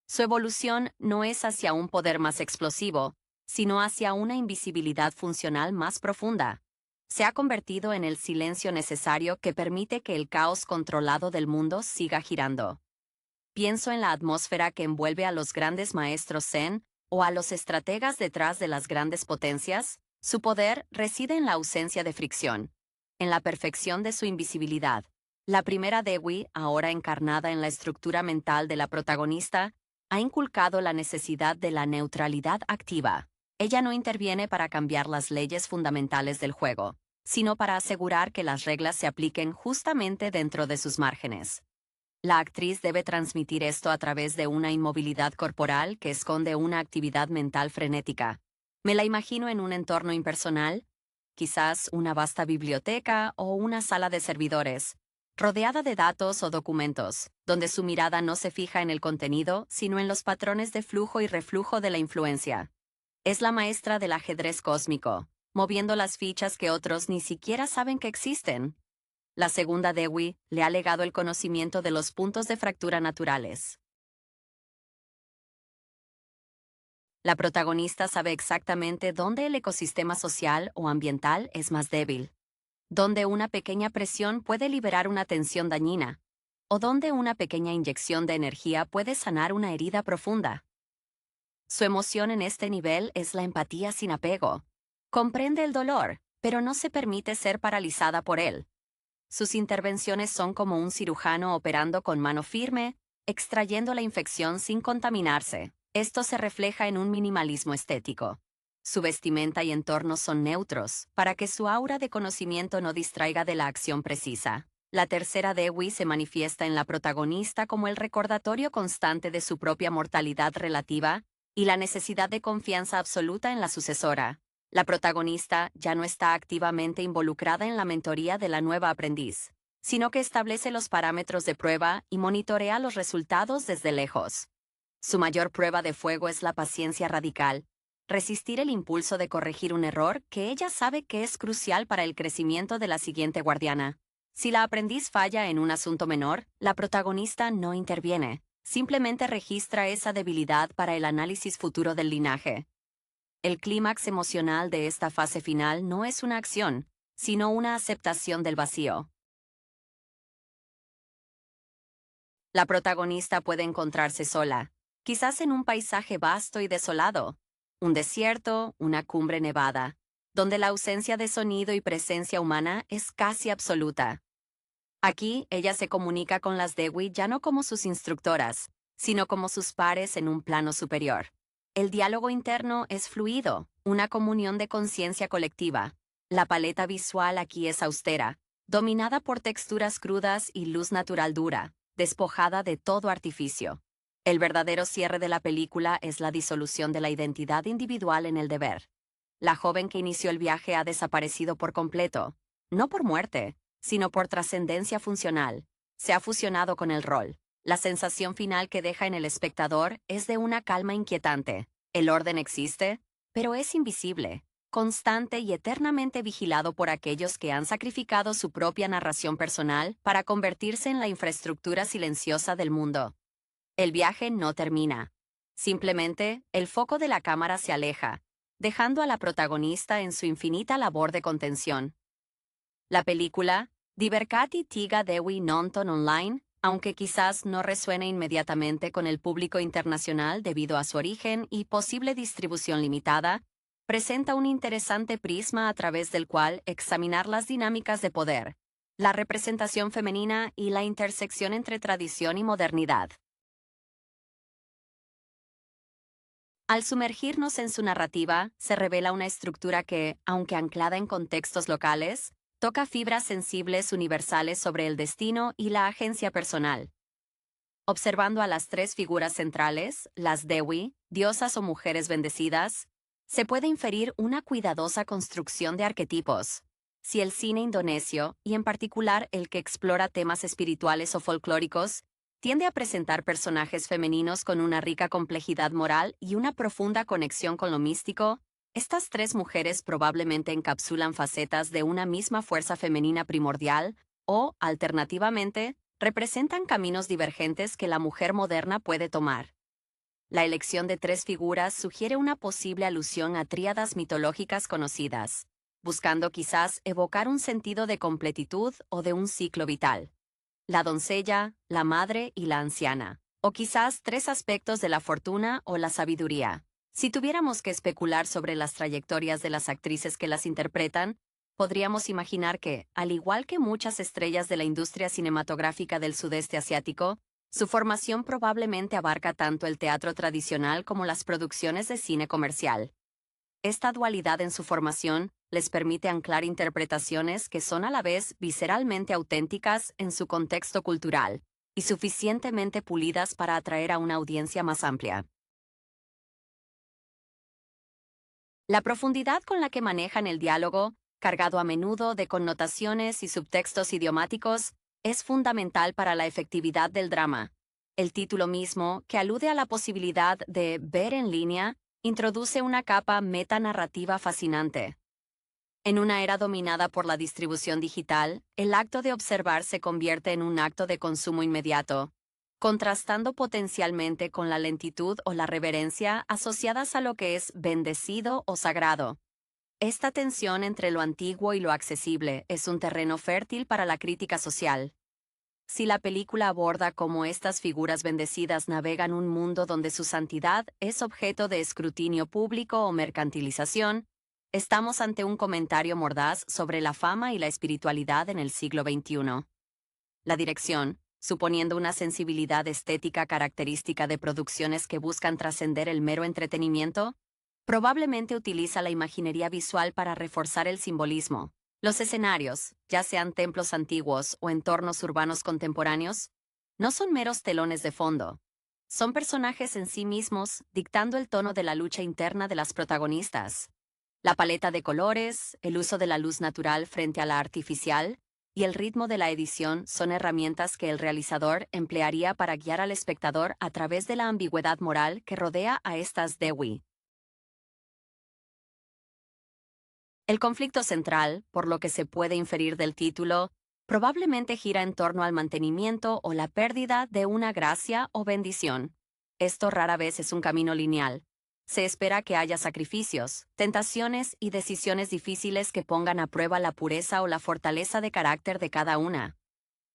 Su evolución no es hacia un poder más explosivo, sino hacia una invisibilidad funcional más profunda. Se ha convertido en el silencio necesario que permite que el caos controlado del mundo siga girando. Pienso en la atmósfera que envuelve a los grandes maestros Zen o a los estrategas detrás de las grandes potencias. Su poder reside en la ausencia de fricción, en la perfección de su invisibilidad. La primera Dewi, ahora encarnada en la estructura mental de la protagonista, ha inculcado la necesidad de la neutralidad activa. Ella no interviene para cambiar las leyes fundamentales del juego, sino para asegurar que las reglas se apliquen justamente dentro de sus márgenes. La actriz debe transmitir esto a través de una inmovilidad corporal que esconde una actividad mental frenética. Me la imagino en un entorno impersonal, quizás una vasta biblioteca o una sala de servidores, rodeada de datos o documentos, donde su mirada no se fija en el contenido, sino en los patrones de flujo y reflujo de la influencia. Es la maestra del ajedrez cósmico, moviendo las fichas que otros ni siquiera saben que existen. La segunda Dewi le ha legado el conocimiento de los puntos de fractura naturales. La protagonista sabe exactamente dónde el ecosistema social o ambiental es más débil, dónde una pequeña presión puede liberar una tensión dañina, o dónde una pequeña inyección de energía puede sanar una herida profunda. Su emoción en este nivel es la empatía sin apego. Comprende el dolor, pero no se permite ser paralizada por él. Sus intervenciones son como un cirujano operando con mano firme, extrayendo la infección sin contaminarse. Esto se refleja en un minimalismo estético. Su vestimenta y entorno son neutros, para que su aura de conocimiento no distraiga de la acción precisa. La tercera Dewi se manifiesta en la protagonista como el recordatorio constante de su propia mortalidad relativa y la necesidad de confianza absoluta en la sucesora. La protagonista ya no está activamente involucrada en la mentoría de la nueva aprendiz, sino que establece los parámetros de prueba y monitorea los resultados desde lejos. Su mayor prueba de fuego es la paciencia radical, resistir el impulso de corregir un error que ella sabe que es crucial para el crecimiento de la siguiente guardiana. Si la aprendiz falla en un asunto menor, la protagonista no interviene, simplemente registra esa debilidad para el análisis futuro del linaje. El clímax emocional de esta fase final no es una acción, sino una aceptación del vacío. La protagonista puede encontrarse sola, quizás en un paisaje vasto y desolado, un desierto, una cumbre nevada, donde la ausencia de sonido y presencia humana es casi absoluta. Aquí, ella se comunica con las Dewi ya no como sus instructoras, sino como sus pares en un plano superior. El diálogo interno es fluido, una comunión de conciencia colectiva. La paleta visual aquí es austera, dominada por texturas crudas y luz natural dura, despojada de todo artificio. El verdadero cierre de la película es la disolución de la identidad individual en el deber. La joven que inició el viaje ha desaparecido por completo, no por muerte, sino por trascendencia funcional. Se ha fusionado con el rol. La sensación final que deja en el espectador es de una calma inquietante. El orden existe, pero es invisible, constante y eternamente vigilado por aquellos que han sacrificado su propia narración personal para convertirse en la infraestructura silenciosa del mundo. El viaje no termina. Simplemente, el foco de la cámara se aleja, dejando a la protagonista en su infinita labor de contención. La película, Diverkati Tiga Dewi Nonton Online, aunque quizás no resuene inmediatamente con el público internacional debido a su origen y posible distribución limitada, presenta un interesante prisma a través del cual examinar las dinámicas de poder, la representación femenina y la intersección entre tradición y modernidad. Al sumergirnos en su narrativa, se revela una estructura que, aunque anclada en contextos locales, toca fibras sensibles universales sobre el destino y la agencia personal. Observando a las tres figuras centrales, las Dewi, diosas o mujeres bendecidas, se puede inferir una cuidadosa construcción de arquetipos. Si el cine indonesio, y en particular el que explora temas espirituales o folclóricos, tiende a presentar personajes femeninos con una rica complejidad moral y una profunda conexión con lo místico, estas tres mujeres probablemente encapsulan facetas de una misma fuerza femenina primordial o, alternativamente, representan caminos divergentes que la mujer moderna puede tomar. La elección de tres figuras sugiere una posible alusión a tríadas mitológicas conocidas, buscando quizás evocar un sentido de completitud o de un ciclo vital. La doncella, la madre y la anciana, o quizás tres aspectos de la fortuna o la sabiduría. Si tuviéramos que especular sobre las trayectorias de las actrices que las interpretan, podríamos imaginar que, al igual que muchas estrellas de la industria cinematográfica del sudeste asiático, su formación probablemente abarca tanto el teatro tradicional como las producciones de cine comercial. Esta dualidad en su formación les permite anclar interpretaciones que son a la vez visceralmente auténticas en su contexto cultural y suficientemente pulidas para atraer a una audiencia más amplia. La profundidad con la que manejan el diálogo, cargado a menudo de connotaciones y subtextos idiomáticos, es fundamental para la efectividad del drama. El título mismo, que alude a la posibilidad de ver en línea, introduce una capa metanarrativa fascinante. En una era dominada por la distribución digital, el acto de observar se convierte en un acto de consumo inmediato, contrastando potencialmente con la lentitud o la reverencia asociadas a lo que es bendecido o sagrado. Esta tensión entre lo antiguo y lo accesible es un terreno fértil para la crítica social. Si la película aborda cómo estas figuras bendecidas navegan un mundo donde su santidad es objeto de escrutinio público o mercantilización, estamos ante un comentario mordaz sobre la fama y la espiritualidad en el siglo XXI. La dirección, suponiendo una sensibilidad estética característica de producciones que buscan trascender el mero entretenimiento, probablemente utiliza la imaginería visual para reforzar el simbolismo. Los escenarios, ya sean templos antiguos o entornos urbanos contemporáneos, no son meros telones de fondo. Son personajes en sí mismos, dictando el tono de la lucha interna de las protagonistas. La paleta de colores, el uso de la luz natural frente a la artificial, y el ritmo de la edición son herramientas que el realizador emplearía para guiar al espectador a través de la ambigüedad moral que rodea a estas Dewi. El conflicto central, por lo que se puede inferir del título, probablemente gira en torno al mantenimiento o la pérdida de una gracia o bendición. Esto rara vez es un camino lineal. Se espera que haya sacrificios, tentaciones y decisiones difíciles que pongan a prueba la pureza o la fortaleza de carácter de cada una.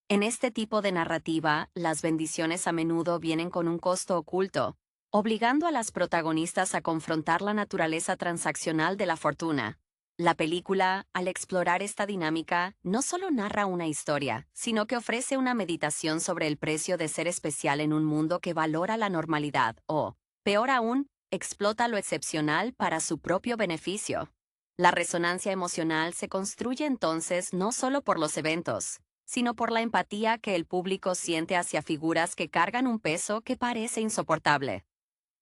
En este tipo de narrativa, las bendiciones a menudo vienen con un costo oculto, obligando a las protagonistas a confrontar la naturaleza transaccional de la fortuna. La película, al explorar esta dinámica, no solo narra una historia, sino que ofrece una meditación sobre el precio de ser especial en un mundo que valora la normalidad o, peor aún, explota lo excepcional para su propio beneficio. La resonancia emocional se construye entonces no solo por los eventos, sino por la empatía que el público siente hacia figuras que cargan un peso que parece insoportable.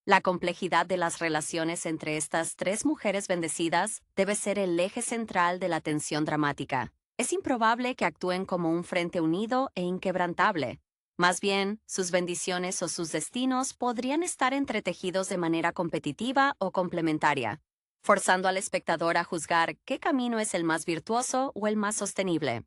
La complejidad de las relaciones entre estas tres mujeres bendecidas debe ser el eje central de la tensión dramática. Es improbable que actúen como un frente unido e inquebrantable. Más bien, sus bendiciones o sus destinos podrían estar entretejidos de manera competitiva o complementaria, forzando al espectador a juzgar qué camino es el más virtuoso o el más sostenible.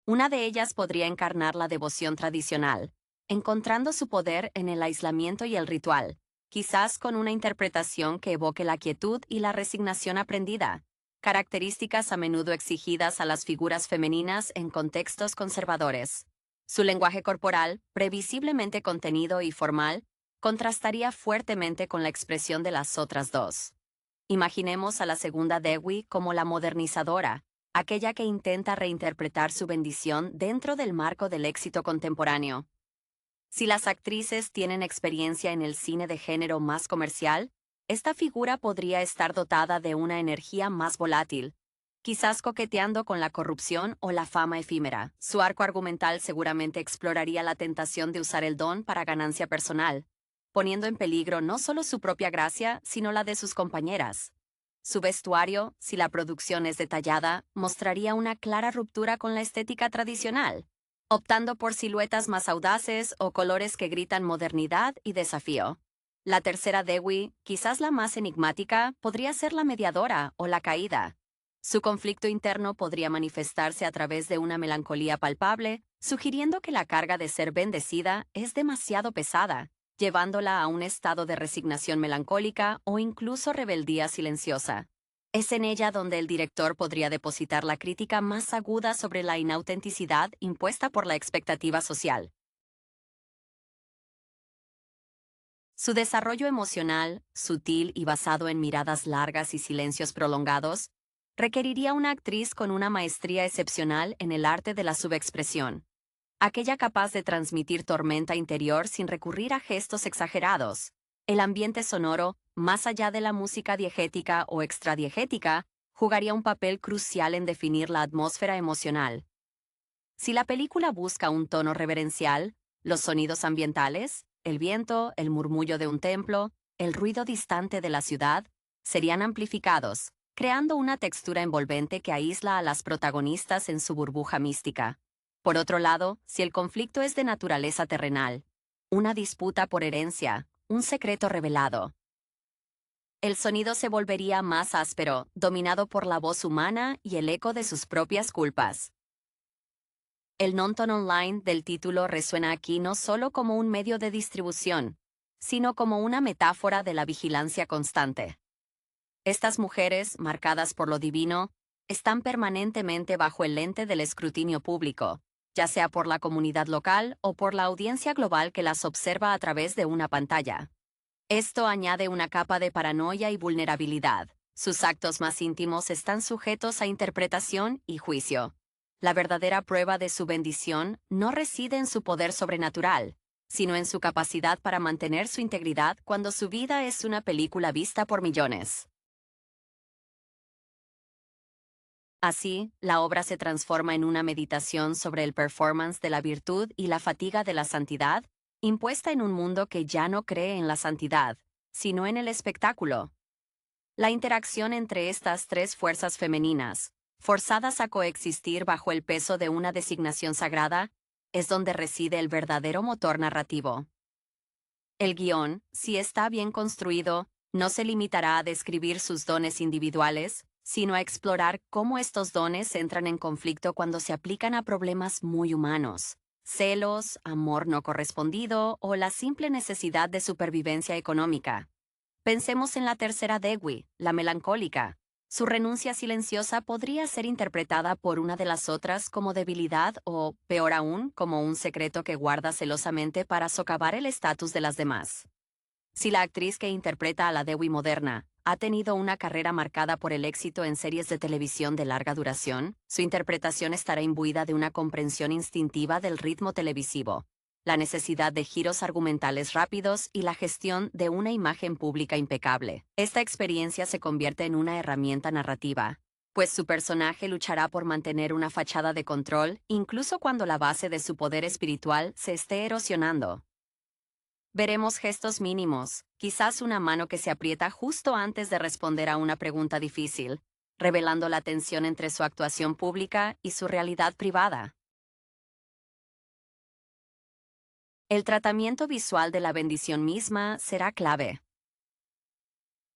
Una de ellas podría encarnar la devoción tradicional, encontrando su poder en el aislamiento y el ritual, quizás con una interpretación que evoque la quietud y la resignación aprendida, características a menudo exigidas a las figuras femeninas en contextos conservadores. Su lenguaje corporal, previsiblemente contenido y formal, contrastaría fuertemente con la expresión de las otras dos. Imaginemos a la segunda Dewi como la modernizadora, aquella que intenta reinterpretar su bendición dentro del marco del éxito contemporáneo. Si las actrices tienen experiencia en el cine de género más comercial, esta figura podría estar dotada de una energía más volátil, quizás coqueteando con la corrupción o la fama efímera. Su arco argumental seguramente exploraría la tentación de usar el don para ganancia personal, poniendo en peligro no solo su propia gracia, sino la de sus compañeras. Su vestuario, si la producción es detallada, mostraría una clara ruptura con la estética tradicional, optando por siluetas más audaces o colores que gritan modernidad y desafío. La tercera Dewi, quizás la más enigmática, podría ser la mediadora o la caída. Su conflicto interno podría manifestarse a través de una melancolía palpable, sugiriendo que la carga de ser bendecida es demasiado pesada, llevándola a un estado de resignación melancólica o incluso rebeldía silenciosa. Es en ella donde el director podría depositar la crítica más aguda sobre la inautenticidad impuesta por la expectativa social. Su desarrollo emocional, sutil y basado en miradas largas y silencios prolongados, requeriría una actriz con una maestría excepcional en el arte de la subexpresión, aquella capaz de transmitir tormenta interior sin recurrir a gestos exagerados. El ambiente sonoro, más allá de la música diegética o extradiegética, jugaría un papel crucial en definir la atmósfera emocional. Si la película busca un tono reverencial, los sonidos ambientales, el viento, el murmullo de un templo, el ruido distante de la ciudad, serían amplificados, creando una textura envolvente que aísla a las protagonistas en su burbuja mística. Por otro lado, si el conflicto es de naturaleza terrenal, una disputa por herencia, un secreto revelado, el sonido se volvería más áspero, dominado por la voz humana y el eco de sus propias culpas. El non-tone online del título resuena aquí no solo como un medio de distribución, sino como una metáfora de la vigilancia constante. Estas mujeres, marcadas por lo divino, están permanentemente bajo el lente del escrutinio público, ya sea por la comunidad local o por la audiencia global que las observa a través de una pantalla. Esto añade una capa de paranoia y vulnerabilidad. Sus actos más íntimos están sujetos a interpretación y juicio. La verdadera prueba de su bendición no reside en su poder sobrenatural, sino en su capacidad para mantener su integridad cuando su vida es una película vista por millones. Así, la obra se transforma en una meditación sobre el performance de la virtud y la fatiga de la santidad, impuesta en un mundo que ya no cree en la santidad, sino en el espectáculo. La interacción entre estas tres fuerzas femeninas, forzadas a coexistir bajo el peso de una designación sagrada, es donde reside el verdadero motor narrativo. El guión, si está bien construido, no se limitará a describir sus dones individuales, sino a explorar cómo estos dones entran en conflicto cuando se aplican a problemas muy humanos: celos, amor no correspondido o la simple necesidad de supervivencia económica. Pensemos en la tercera Dewi, la melancólica. Su renuncia silenciosa podría ser interpretada por una de las otras como debilidad o, peor aún, como un secreto que guarda celosamente para socavar el estatus de las demás. Si la actriz que interpreta a la Dewi moderna, ha tenido una carrera marcada por el éxito en series de televisión de larga duración, su interpretación estará imbuida de una comprensión instintiva del ritmo televisivo, la necesidad de giros argumentales rápidos y la gestión de una imagen pública impecable. Esta experiencia se convierte en una herramienta narrativa, pues su personaje luchará por mantener una fachada de control incluso cuando la base de su poder espiritual se esté erosionando. Veremos gestos mínimos, quizás una mano que se aprieta justo antes de responder a una pregunta difícil, revelando la tensión entre su actuación pública y su realidad privada. El tratamiento visual de la bendición misma será clave.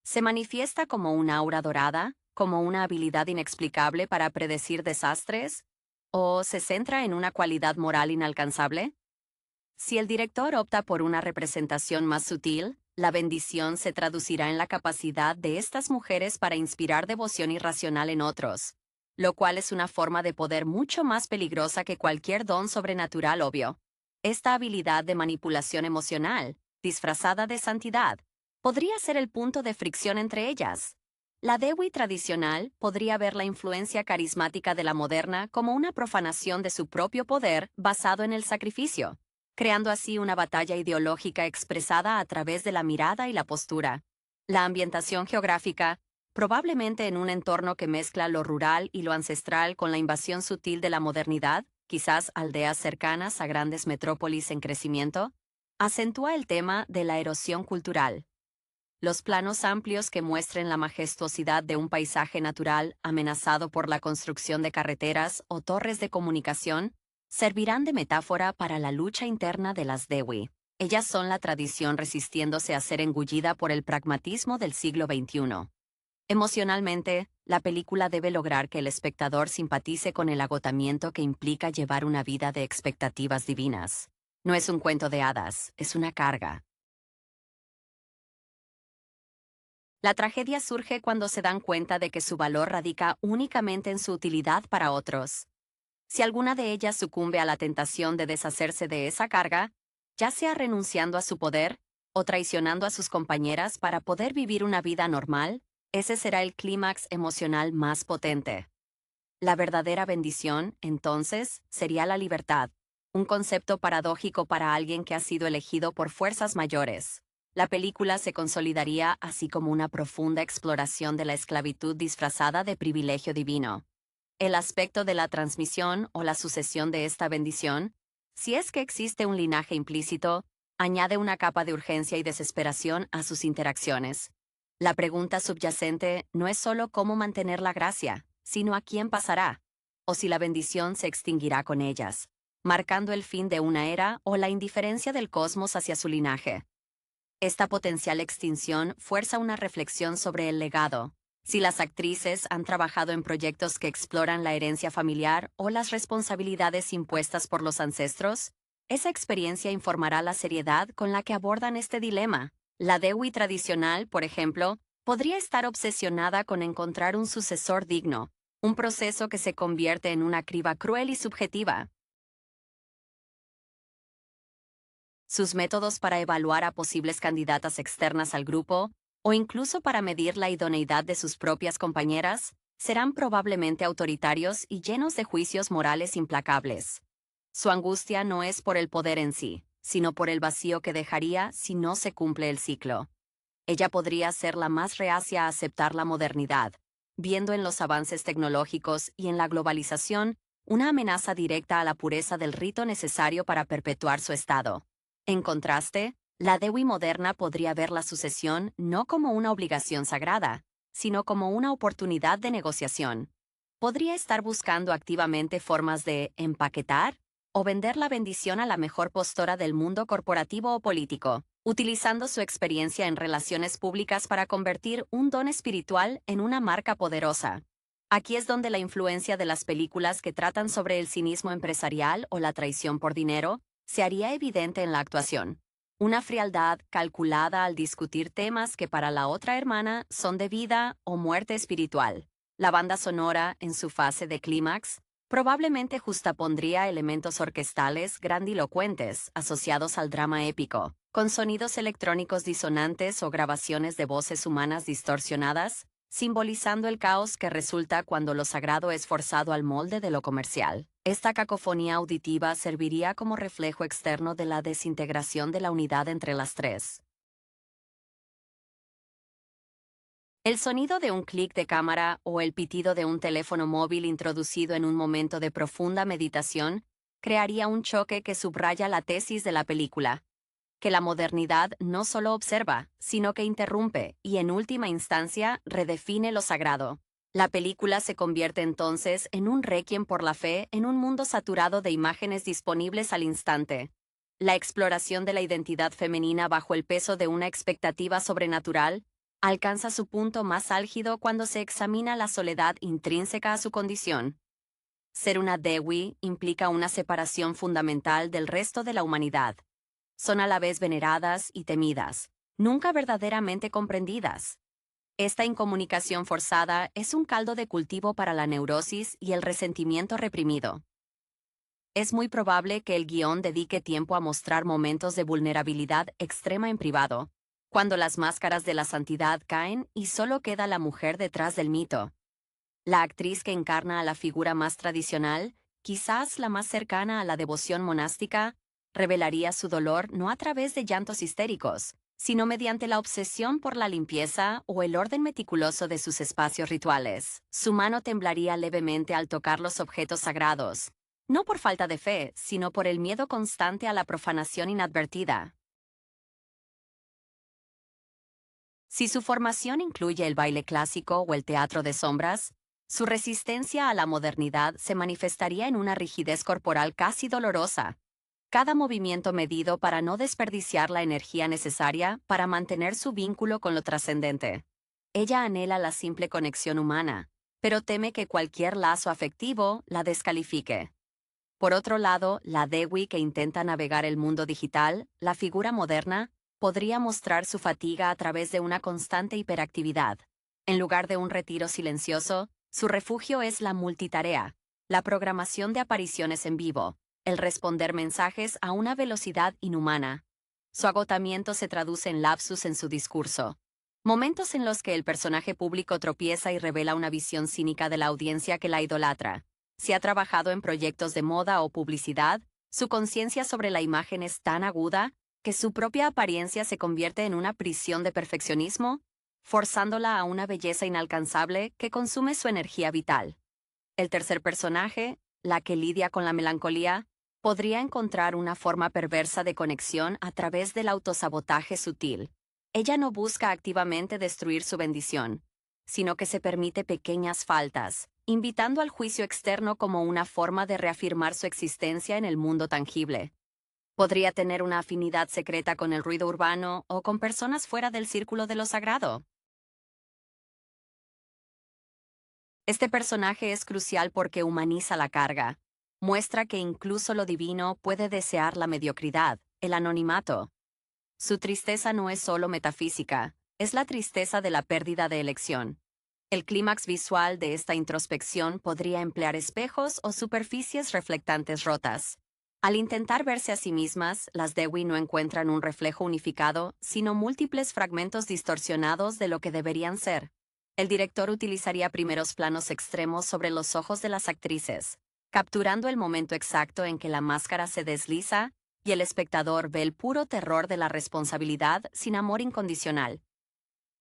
Se manifiesta como una aura dorada, como una habilidad inexplicable para predecir desastres, o se centra en una cualidad moral inalcanzable. Si el director opta por una representación más sutil, la bendición se traducirá en la capacidad de estas mujeres para inspirar devoción irracional en otros, lo cual es una forma de poder mucho más peligrosa que cualquier don sobrenatural obvio. Esta habilidad de manipulación emocional, disfrazada de santidad, podría ser el punto de fricción entre ellas. La Dewi tradicional podría ver la influencia carismática de la moderna como una profanación de su propio poder basado en el sacrificio, creando así una batalla ideológica expresada a través de la mirada y la postura. La ambientación geográfica, probablemente en un entorno que mezcla lo rural y lo ancestral con la invasión sutil de la modernidad, quizás aldeas cercanas a grandes metrópolis en crecimiento, acentúa el tema de la erosión cultural. Los planos amplios que muestren la majestuosidad de un paisaje natural amenazado por la construcción de carreteras o torres de comunicación servirán de metáfora para la lucha interna de las Dewi. Ellas son la tradición resistiéndose a ser engullida por el pragmatismo del siglo XXI. Emocionalmente, la película debe lograr que el espectador simpatice con el agotamiento que implica llevar una vida de expectativas divinas. No es un cuento de hadas, es una carga. La tragedia surge cuando se dan cuenta de que su valor radica únicamente en su utilidad para otros. Si alguna de ellas sucumbe a la tentación de deshacerse de esa carga, ya sea renunciando a su poder o traicionando a sus compañeras para poder vivir una vida normal, ese será el clímax emocional más potente. La verdadera bendición, entonces, sería la libertad, un concepto paradójico para alguien que ha sido elegido por fuerzas mayores. La película se consolidaría así como una profunda exploración de la esclavitud disfrazada de privilegio divino. El aspecto de la transmisión o la sucesión de esta bendición, si es que existe un linaje implícito, añade una capa de urgencia y desesperación a sus interacciones. La pregunta subyacente no es solo cómo mantener la gracia, sino a quién pasará, o si la bendición se extinguirá con ellas, marcando el fin de una era o la indiferencia del cosmos hacia su linaje. Esta potencial extinción fuerza una reflexión sobre el legado. Si las actrices han trabajado en proyectos que exploran la herencia familiar o las responsabilidades impuestas por los ancestros, esa experiencia informará la seriedad con la que abordan este dilema. La Dewi tradicional, por ejemplo, podría estar obsesionada con encontrar un sucesor digno, un proceso que se convierte en una criba cruel y subjetiva. Sus métodos para evaluar a posibles candidatas externas al grupo, o incluso para medir la idoneidad de sus propias compañeras, serán probablemente autoritarios y llenos de juicios morales implacables. Su angustia no es por el poder en sí, sino por el vacío que dejaría si no se cumple el ciclo. Ella podría ser la más reacia a aceptar la modernidad, viendo en los avances tecnológicos y en la globalización una amenaza directa a la pureza del rito necesario para perpetuar su estado. En contraste, la Dewi moderna podría ver la sucesión no como una obligación sagrada, sino como una oportunidad de negociación. Podría estar buscando activamente formas de empaquetar o vender la bendición a la mejor postora del mundo corporativo o político, utilizando su experiencia en relaciones públicas para convertir un don espiritual en una marca poderosa. Aquí es donde la influencia de las películas que tratan sobre el cinismo empresarial o la traición por dinero se haría evidente en la actuación. Una frialdad calculada al discutir temas que para la otra hermana son de vida o muerte espiritual. La banda sonora, en su fase de clímax, Probablemente justapondría elementos orquestales grandilocuentes asociados al drama épico, con sonidos electrónicos disonantes o grabaciones de voces humanas distorsionadas, simbolizando el caos que resulta cuando lo sagrado es forzado al molde de lo comercial. Esta cacofonía auditiva serviría como reflejo externo de la desintegración de la unidad entre las tres. El sonido de un clic de cámara o el pitido de un teléfono móvil introducido en un momento de profunda meditación crearía un choque que subraya la tesis de la película, que la modernidad no solo observa, sino que interrumpe y en última instancia redefine lo sagrado. La película se convierte entonces en un requiem por la fe en un mundo saturado de imágenes disponibles al instante. La exploración de la identidad femenina bajo el peso de una expectativa sobrenatural alcanza su punto más álgido cuando se examina la soledad intrínseca a su condición. Ser una Dewi implica una separación fundamental del resto de la humanidad. Son a la vez veneradas y temidas, nunca verdaderamente comprendidas. Esta incomunicación forzada es un caldo de cultivo para la neurosis y el resentimiento reprimido. Es muy probable que el guión dedique tiempo a mostrar momentos de vulnerabilidad extrema en privado, cuando las máscaras de la santidad caen y solo queda la mujer detrás del mito. La actriz que encarna a la figura más tradicional, quizás la más cercana a la devoción monástica, revelaría su dolor no a través de llantos histéricos, sino mediante la obsesión por la limpieza o el orden meticuloso de sus espacios rituales. Su mano temblaría levemente al tocar los objetos sagrados, no por falta de fe, sino por el miedo constante a la profanación inadvertida. Si su formación incluye el baile clásico o el teatro de sombras, su resistencia a la modernidad se manifestaría en una rigidez corporal casi dolorosa. Cada movimiento medido para no desperdiciar la energía necesaria para mantener su vínculo con lo trascendente. Ella anhela la simple conexión humana, pero teme que cualquier lazo afectivo la descalifique. Por otro lado, la Dewi que intenta navegar el mundo digital, la figura moderna, podría mostrar su fatiga a través de una constante hiperactividad. En lugar de un retiro silencioso, su refugio es la multitarea, la programación de apariciones en vivo, el responder mensajes a una velocidad inhumana. Su agotamiento se traduce en lapsus en su discurso. Momentos en los que el personaje público tropieza y revela una visión cínica de la audiencia que la idolatra. Si ha trabajado en proyectos de moda o publicidad, su conciencia sobre la imagen es tan aguda que su propia apariencia se convierte en una prisión de perfeccionismo, forzándola a una belleza inalcanzable que consume su energía vital. El tercer personaje, la que lidia con la melancolía, podría encontrar una forma perversa de conexión a través del autosabotaje sutil. Ella no busca activamente destruir su bendición, sino que se permite pequeñas faltas, invitando al juicio externo como una forma de reafirmar su existencia en el mundo tangible. Podría tener una afinidad secreta con el ruido urbano o con personas fuera del círculo de lo sagrado. Este personaje es crucial porque humaniza la carga. Muestra que incluso lo divino puede desear la mediocridad, el anonimato. Su tristeza no es solo metafísica, es la tristeza de la pérdida de elección. El clímax visual de esta introspección podría emplear espejos o superficies reflectantes rotas. Al intentar verse a sí mismas, las Dewi no encuentran un reflejo unificado, sino múltiples fragmentos distorsionados de lo que deberían ser. El director utilizaría primeros planos extremos sobre los ojos de las actrices, capturando el momento exacto en que la máscara se desliza y el espectador ve el puro terror de la responsabilidad sin amor incondicional.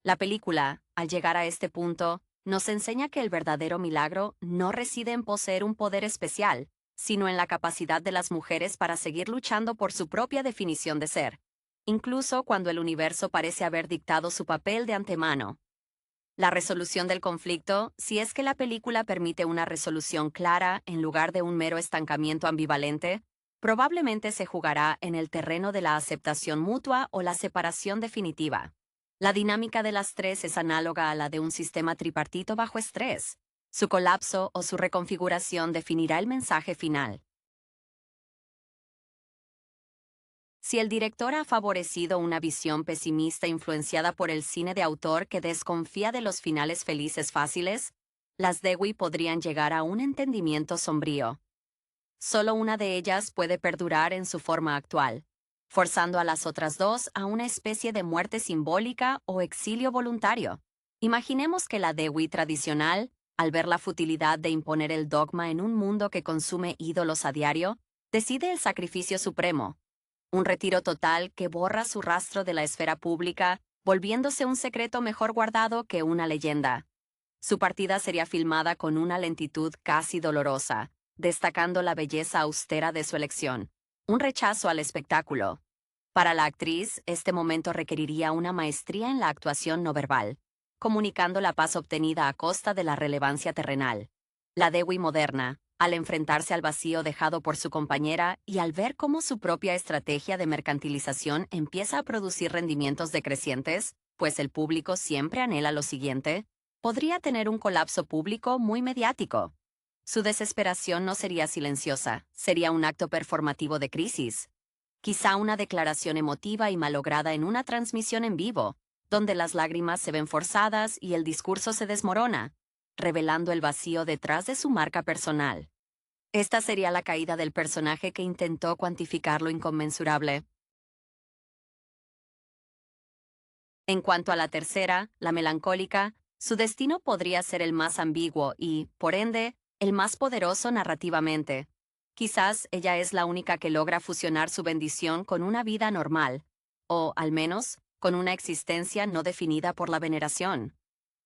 La película, al llegar a este punto, nos enseña que el verdadero milagro no reside en poseer un poder especial, sino en la capacidad de las mujeres para seguir luchando por su propia definición de ser, incluso cuando el universo parece haber dictado su papel de antemano. La resolución del conflicto, si es que la película permite una resolución clara en lugar de un mero estancamiento ambivalente, probablemente se jugará en el terreno de la aceptación mutua o la separación definitiva. La dinámica de las tres es análoga a la de un sistema tripartito bajo estrés. Su colapso o su reconfiguración definirá el mensaje final. Si el director ha favorecido una visión pesimista influenciada por el cine de autor que desconfía de los finales felices fáciles, las Dewi podrían llegar a un entendimiento sombrío. Solo una de ellas puede perdurar en su forma actual, forzando a las otras dos a una especie de muerte simbólica o exilio voluntario. Imaginemos que la Dewi tradicional, al ver la futilidad de imponer el dogma en un mundo que consume ídolos a diario, decide el sacrificio supremo, un retiro total que borra su rastro de la esfera pública, volviéndose un secreto mejor guardado que una leyenda. Su partida sería filmada con una lentitud casi dolorosa, destacando la belleza austera de su elección, un rechazo al espectáculo. Para la actriz, este momento requeriría una maestría en la actuación no verbal, comunicando la paz obtenida a costa de la relevancia terrenal. La Dewi moderna, al enfrentarse al vacío dejado por su compañera y al ver cómo su propia estrategia de mercantilización empieza a producir rendimientos decrecientes, pues el público siempre anhela lo siguiente, podría tener un colapso público muy mediático. Su desesperación no sería silenciosa, sería un acto performativo de crisis. Quizá una declaración emotiva y malograda en una transmisión en vivo, donde las lágrimas se ven forzadas y el discurso se desmorona, revelando el vacío detrás de su marca personal. Esta sería la caída del personaje que intentó cuantificar lo inconmensurable. En cuanto a la tercera, la melancólica, su destino podría ser el más ambiguo y, por ende, el más poderoso narrativamente. Quizás ella es la única que logra fusionar su bendición con una vida normal, o, al menos, con una existencia no definida por la veneración.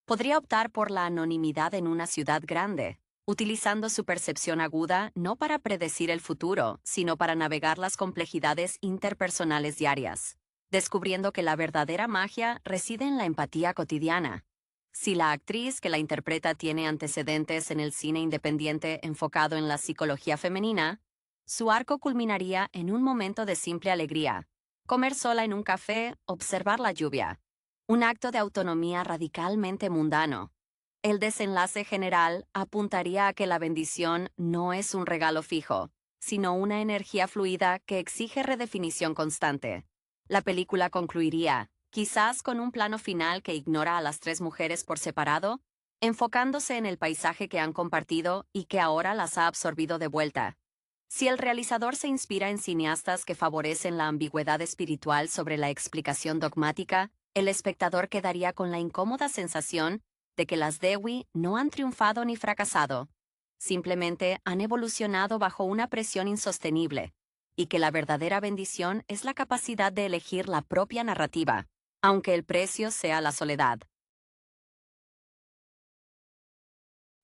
Podría optar por la anonimidad en una ciudad grande, utilizando su percepción aguda no para predecir el futuro, sino para navegar las complejidades interpersonales diarias, descubriendo que la verdadera magia reside en la empatía cotidiana. Si la actriz que la interpreta tiene antecedentes en el cine independiente enfocado en la psicología femenina, su arco culminaría en un momento de simple alegría: comer sola en un café, observar la lluvia. Un acto de autonomía radicalmente mundano. El desenlace general apuntaría a que la bendición no es un regalo fijo, sino una energía fluida que exige redefinición constante. La película concluiría, quizás con un plano final que ignora a las tres mujeres por separado, enfocándose en el paisaje que han compartido y que ahora las ha absorbido de vuelta. Si el realizador se inspira en cineastas que favorecen la ambigüedad espiritual sobre la explicación dogmática, el espectador quedaría con la incómoda sensación de que las Dewi no han triunfado ni fracasado, simplemente han evolucionado bajo una presión insostenible, y que la verdadera bendición es la capacidad de elegir la propia narrativa, aunque el precio sea la soledad.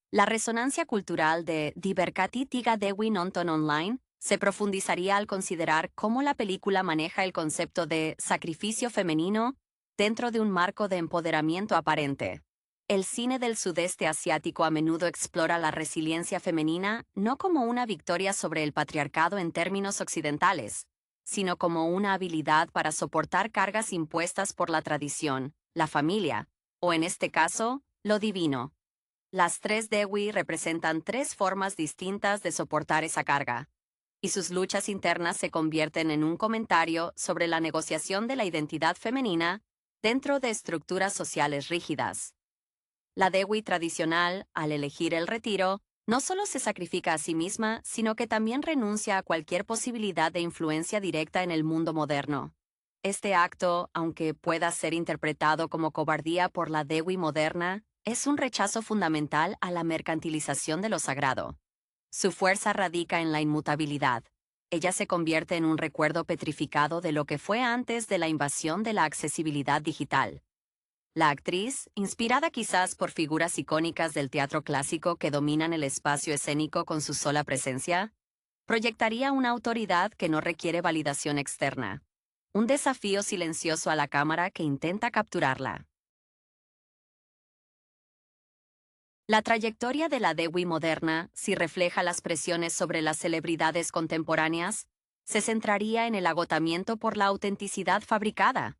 La resonancia cultural de Diverkati Tiga Dewi Nonton Online se profundizaría al considerar cómo la película maneja el concepto de sacrificio femenino dentro de un marco de empoderamiento aparente. El cine del sudeste asiático a menudo explora la resiliencia femenina no como una victoria sobre el patriarcado en términos occidentales, sino como una habilidad para soportar cargas impuestas por la tradición, la familia, o en este caso, lo divino. Las tres Dewi representan tres formas distintas de soportar esa carga, y sus luchas internas se convierten en un comentario sobre la negociación de la identidad femenina dentro de estructuras sociales rígidas. La Dewi tradicional, al elegir el retiro, no solo se sacrifica a sí misma, sino que también renuncia a cualquier posibilidad de influencia directa en el mundo moderno. Este acto, aunque pueda ser interpretado como cobardía por la Dewi moderna, es un rechazo fundamental a la mercantilización de lo sagrado. Su fuerza radica en la inmutabilidad. Ella se convierte en un recuerdo petrificado de lo que fue antes de la invasión de la accesibilidad digital. La actriz, inspirada quizás por figuras icónicas del teatro clásico que dominan el espacio escénico con su sola presencia, proyectaría una autoridad que no requiere validación externa, un desafío silencioso a la cámara que intenta capturarla. La trayectoria de la Dewi moderna, si refleja las presiones sobre las celebridades contemporáneas, se centraría en el agotamiento por la autenticidad fabricada.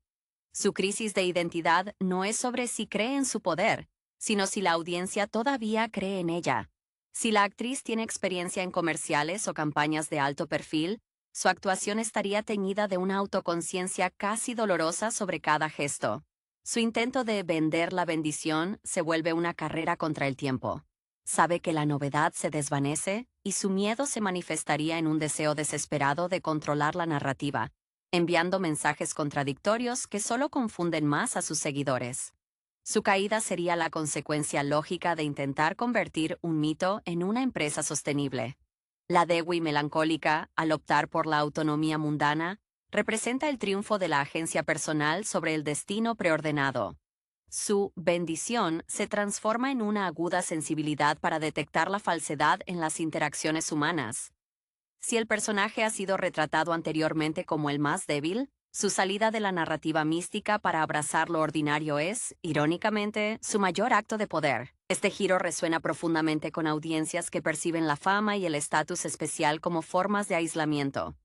Su crisis de identidad no es sobre si cree en su poder, sino si la audiencia todavía cree en ella. Si la actriz tiene experiencia en comerciales o campañas de alto perfil, su actuación estaría teñida de una autoconciencia casi dolorosa sobre cada gesto. Su intento de vender la bendición se vuelve una carrera contra el tiempo. Sabe que la novedad se desvanece y su miedo se manifestaría en un deseo desesperado de controlar la narrativa, enviando mensajes contradictorios que solo confunden más a sus seguidores. Su caída sería la consecuencia lógica de intentar convertir un mito en una empresa sostenible. La Dewey melancólica, al optar por la autonomía mundana, representa el triunfo de la agencia personal sobre el destino preordenado. Su bendición se transforma en una aguda sensibilidad para detectar la falsedad en las interacciones humanas. Si el personaje ha sido retratado anteriormente como el más débil, su salida de la narrativa mística para abrazar lo ordinario es, irónicamente, su mayor acto de poder. Este giro resuena profundamente con audiencias que perciben la fama y el estatus especial como formas de aislamiento.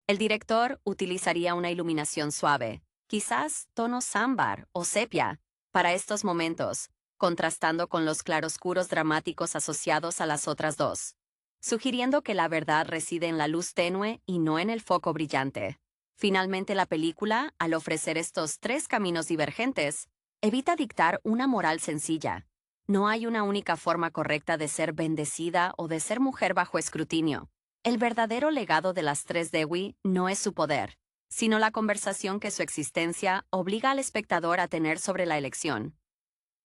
El director utilizaría una iluminación suave, quizás tonos ámbar o sepia, para estos momentos, contrastando con los claroscuros dramáticos asociados a las otras dos, sugiriendo que la verdad reside en la luz tenue y no en el foco brillante. Finalmente, la película, al ofrecer estos tres caminos divergentes, evita dictar una moral sencilla. No hay una única forma correcta de ser bendecida o de ser mujer bajo escrutinio. El verdadero legado de las tres Dewey no es su poder, sino la conversación que su existencia obliga al espectador a tener sobre la elección.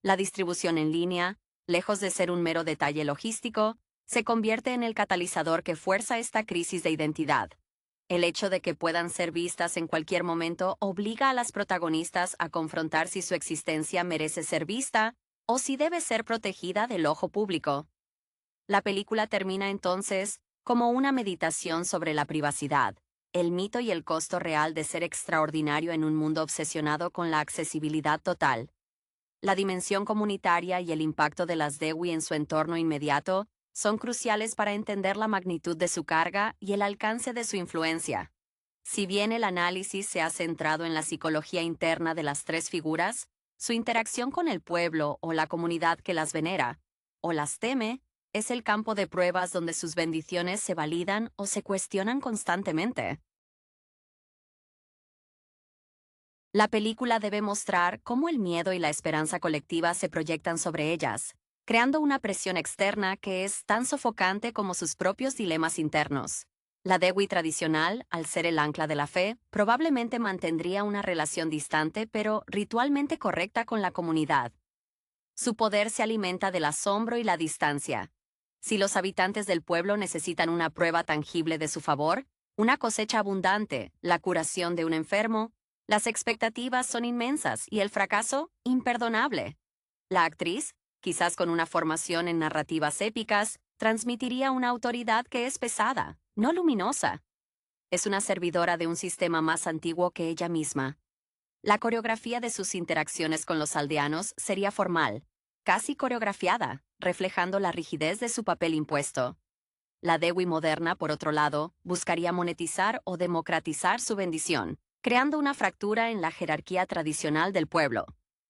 La distribución en línea, lejos de ser un mero detalle logístico, se convierte en el catalizador que fuerza esta crisis de identidad. El hecho de que puedan ser vistas en cualquier momento obliga a las protagonistas a confrontar si su existencia merece ser vista o si debe ser protegida del ojo público. La película termina entonces como una meditación sobre la privacidad, el mito y el costo real de ser extraordinario en un mundo obsesionado con la accesibilidad total. La dimensión comunitaria y el impacto de las Dewey en su entorno inmediato son cruciales para entender la magnitud de su carga y el alcance de su influencia. Si bien el análisis se ha centrado en la psicología interna de las tres figuras, su interacción con el pueblo o la comunidad que las venera, o las teme, es el campo de pruebas donde sus bendiciones se validan o se cuestionan constantemente. La película debe mostrar cómo el miedo y la esperanza colectiva se proyectan sobre ellas, creando una presión externa que es tan sofocante como sus propios dilemas internos. La Dewey tradicional, al ser el ancla de la fe, probablemente mantendría una relación distante pero ritualmente correcta con la comunidad. Su poder se alimenta del asombro y la distancia. Si los habitantes del pueblo necesitan una prueba tangible de su favor, una cosecha abundante, la curación de un enfermo, las expectativas son inmensas y el fracaso imperdonable. La actriz, quizás con una formación en narrativas épicas, transmitiría una autoridad que es pesada, no luminosa. Es una servidora de un sistema más antiguo que ella misma. La coreografía de sus interacciones con los aldeanos sería formal, casi coreografiada, reflejando la rigidez de su papel impuesto. La Dewey moderna, por otro lado, buscaría monetizar o democratizar su bendición, creando una fractura en la jerarquía tradicional del pueblo.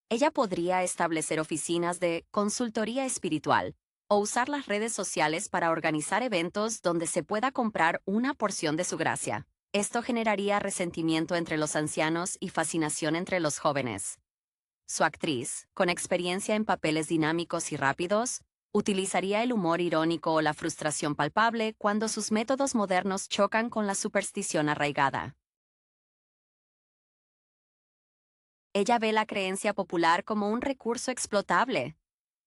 Ella podría establecer oficinas de consultoría espiritual o usar las redes sociales para organizar eventos donde se pueda comprar una porción de su gracia. Esto generaría resentimiento entre los ancianos y fascinación entre los jóvenes. Su actriz, con experiencia en papeles dinámicos y rápidos, utilizaría el humor irónico o la frustración palpable cuando sus métodos modernos chocan con la superstición arraigada. Ella ve la creencia popular como un recurso explotable,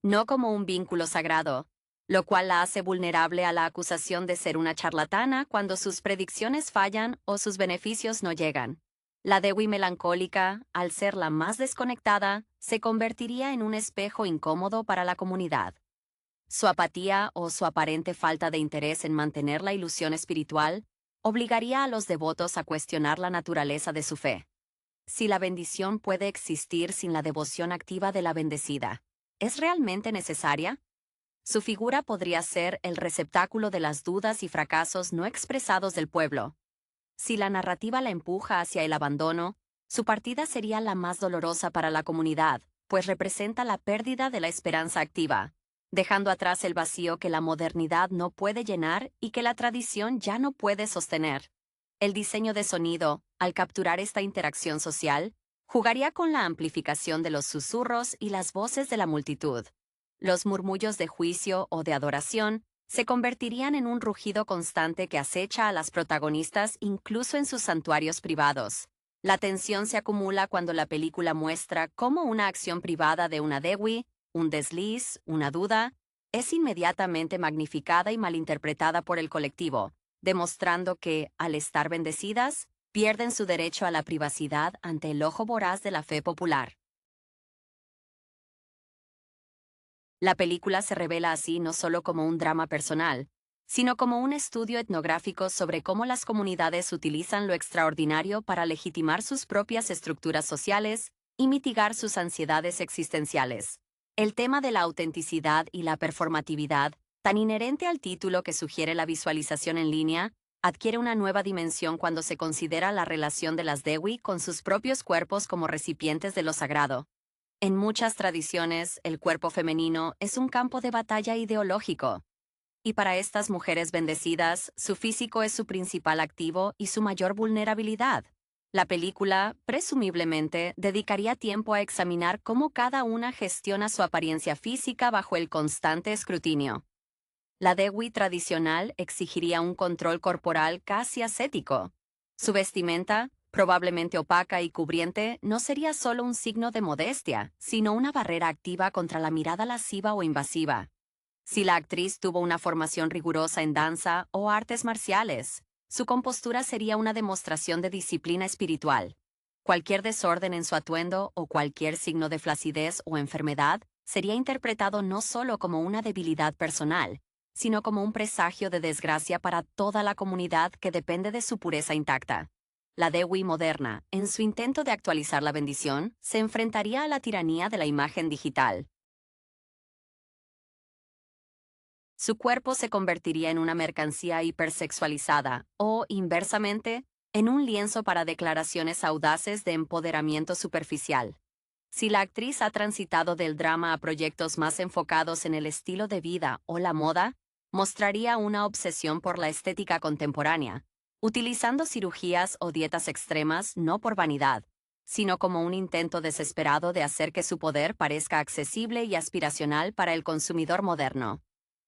no como un vínculo sagrado, lo cual la hace vulnerable a la acusación de ser una charlatana cuando sus predicciones fallan o sus beneficios no llegan. La Dewey melancólica, al ser la más desconectada, se convertiría en un espejo incómodo para la comunidad. Su apatía o su aparente falta de interés en mantener la ilusión espiritual obligaría a los devotos a cuestionar la naturaleza de su fe. Si la bendición puede existir sin la devoción activa de la bendecida, ¿es realmente necesaria? Su figura podría ser el receptáculo de las dudas y fracasos no expresados del pueblo. Si la narrativa la empuja hacia el abandono, su partida sería la más dolorosa para la comunidad, pues representa la pérdida de la esperanza activa, dejando atrás el vacío que la modernidad no puede llenar y que la tradición ya no puede sostener. El diseño de sonido, al capturar esta interacción social, Jugaría con la amplificación de los susurros y las voces de la multitud. Los murmullos de juicio o de adoración se convertirían en un rugido constante que acecha a las protagonistas incluso en sus santuarios privados. La tensión se acumula cuando la película muestra cómo una acción privada de una Dewi, un desliz, una duda, es inmediatamente magnificada y malinterpretada por el colectivo, demostrando que, al estar bendecidas, pierden su derecho a la privacidad ante el ojo voraz de la fe popular. La película se revela así no solo como un drama personal, sino como un estudio etnográfico sobre cómo las comunidades utilizan lo extraordinario para legitimar sus propias estructuras sociales y mitigar sus ansiedades existenciales. El tema de la autenticidad y la performatividad, tan inherente al título que sugiere la visualización en línea, adquiere una nueva dimensión cuando se considera la relación de las Dewi con sus propios cuerpos como recipientes de lo sagrado. En muchas tradiciones, el cuerpo femenino es un campo de batalla ideológico, y para estas mujeres bendecidas, su físico es su principal activo y su mayor vulnerabilidad. La película, presumiblemente, dedicaría tiempo a examinar cómo cada una gestiona su apariencia física bajo el constante escrutinio. La Dewi tradicional exigiría un control corporal casi ascético. Su vestimenta, probablemente opaca y cubriente, no sería solo un signo de modestia, sino una barrera activa contra la mirada lasciva o invasiva. Si la actriz tuvo una formación rigurosa en danza o artes marciales, su compostura sería una demostración de disciplina espiritual. Cualquier desorden en su atuendo o cualquier signo de flacidez o enfermedad sería interpretado no solo como una debilidad personal, sino como un presagio de desgracia para toda la comunidad que depende de su pureza intacta. La Dewi moderna, en su intento de actualizar la bendición, se enfrentaría a la tiranía de la imagen digital. Su cuerpo se convertiría en una mercancía hipersexualizada o, inversamente, en un lienzo para declaraciones audaces de empoderamiento superficial. Si la actriz ha transitado del drama a proyectos más enfocados en el estilo de vida o la moda, mostraría una obsesión por la estética contemporánea, utilizando cirugías o dietas extremas no por vanidad, sino como un intento desesperado de hacer que su poder parezca accesible y aspiracional para el consumidor moderno.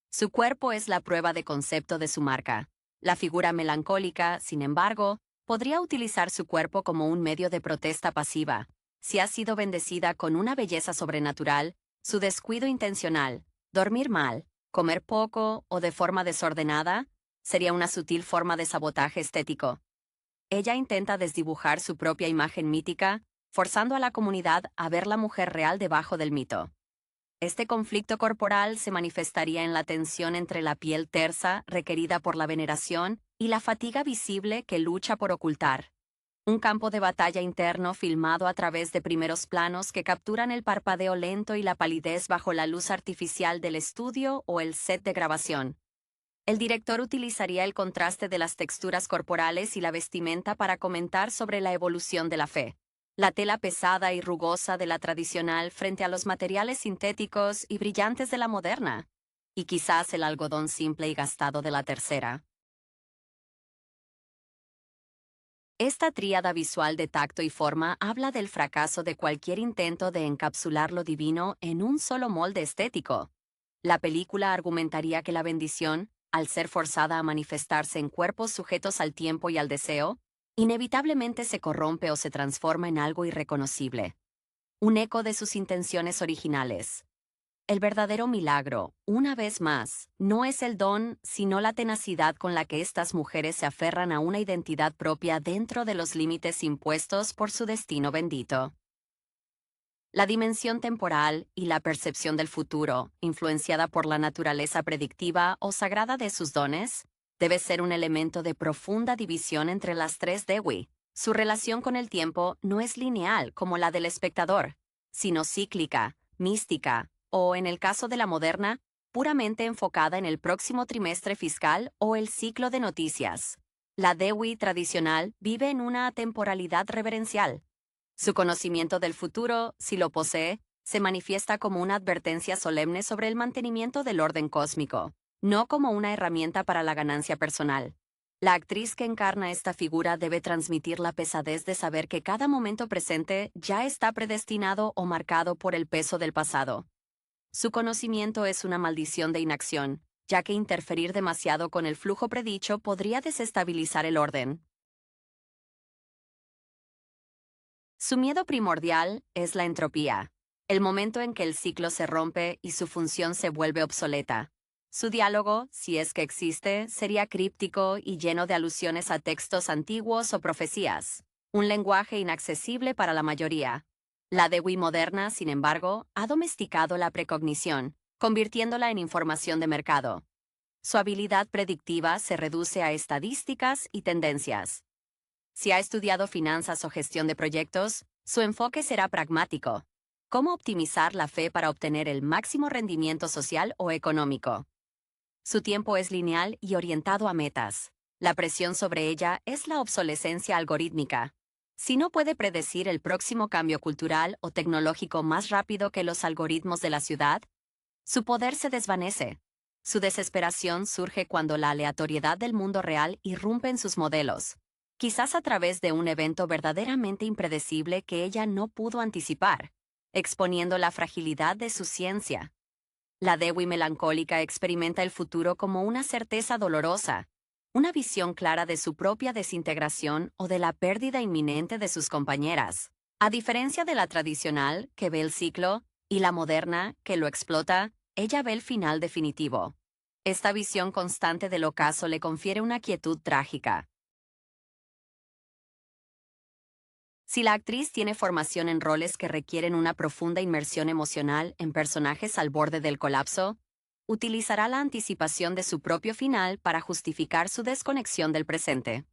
Su cuerpo es la prueba de concepto de su marca. La figura melancólica, sin embargo, podría utilizar su cuerpo como un medio de protesta pasiva. Si ha sido bendecida con una belleza sobrenatural, su descuido intencional, dormir mal, comer poco o de forma desordenada, sería una sutil forma de sabotaje estético. Ella intenta desdibujar su propia imagen mítica, forzando a la comunidad a ver la mujer real debajo del mito. Este conflicto corporal se manifestaría en la tensión entre la piel tersa requerida por la veneración y la fatiga visible que lucha por ocultar. Un campo de batalla interno filmado a través de primeros planos que capturan el parpadeo lento y la palidez bajo la luz artificial del estudio o el set de grabación. El director utilizaría el contraste de las texturas corporales y la vestimenta para comentar sobre la evolución de la fe. La tela pesada y rugosa de la tradicional frente a los materiales sintéticos y brillantes de la moderna, y quizás el algodón simple y gastado de la tercera. Esta tríada visual de tacto y forma habla del fracaso de cualquier intento de encapsular lo divino en un solo molde estético. La película argumentaría que la bendición, al ser forzada a manifestarse en cuerpos sujetos al tiempo y al deseo, inevitablemente se corrompe o se transforma en algo irreconocible. Un eco de sus intenciones originales. El verdadero milagro, una vez más, no es el don, sino la tenacidad con la que estas mujeres se aferran a una identidad propia dentro de los límites impuestos por su destino bendito. La dimensión temporal y la percepción del futuro, influenciada por la naturaleza predictiva o sagrada de sus dones, debe ser un elemento de profunda división entre las tres Dewi. Su relación con el tiempo no es lineal como la del espectador, sino cíclica, mística, o, en el caso de la moderna, puramente enfocada en el próximo trimestre fiscal o el ciclo de noticias. La Dewi tradicional vive en una atemporalidad reverencial. Su conocimiento del futuro, si lo posee, se manifiesta como una advertencia solemne sobre el mantenimiento del orden cósmico, no como una herramienta para la ganancia personal. La actriz que encarna esta figura debe transmitir la pesadez de saber que cada momento presente ya está predestinado o marcado por el peso del pasado. Su conocimiento es una maldición de inacción, ya que interferir demasiado con el flujo predicho podría desestabilizar el orden. Su miedo primordial es la entropía, el momento en que el ciclo se rompe y su función se vuelve obsoleta. Su diálogo, si es que existe, sería críptico y lleno de alusiones a textos antiguos o profecías, un lenguaje inaccesible para la mayoría. La Dewey moderna, sin embargo, ha domesticado la precognición, convirtiéndola en información de mercado. Su habilidad predictiva se reduce a estadísticas y tendencias. Si ha estudiado finanzas o gestión de proyectos, su enfoque será pragmático. ¿Cómo optimizar la fe para obtener el máximo rendimiento social o económico? Su tiempo es lineal y orientado a metas. La presión sobre ella es la obsolescencia algorítmica. Si no puede predecir el próximo cambio cultural o tecnológico más rápido que los algoritmos de la ciudad, su poder se desvanece. Su desesperación surge cuando la aleatoriedad del mundo real irrumpe en sus modelos, quizás a través de un evento verdaderamente impredecible que ella no pudo anticipar, exponiendo la fragilidad de su ciencia. La Dewey melancólica experimenta el futuro como una certeza dolorosa, una visión clara de su propia desintegración o de la pérdida inminente de sus compañeras. A diferencia de la tradicional, que ve el ciclo, y la moderna, que lo explota, ella ve el final definitivo. Esta visión constante del ocaso le confiere una quietud trágica. Si la actriz tiene formación en roles que requieren una profunda inmersión emocional en personajes al borde del colapso, utilizará la anticipación de su propio final para justificar su desconexión del presente.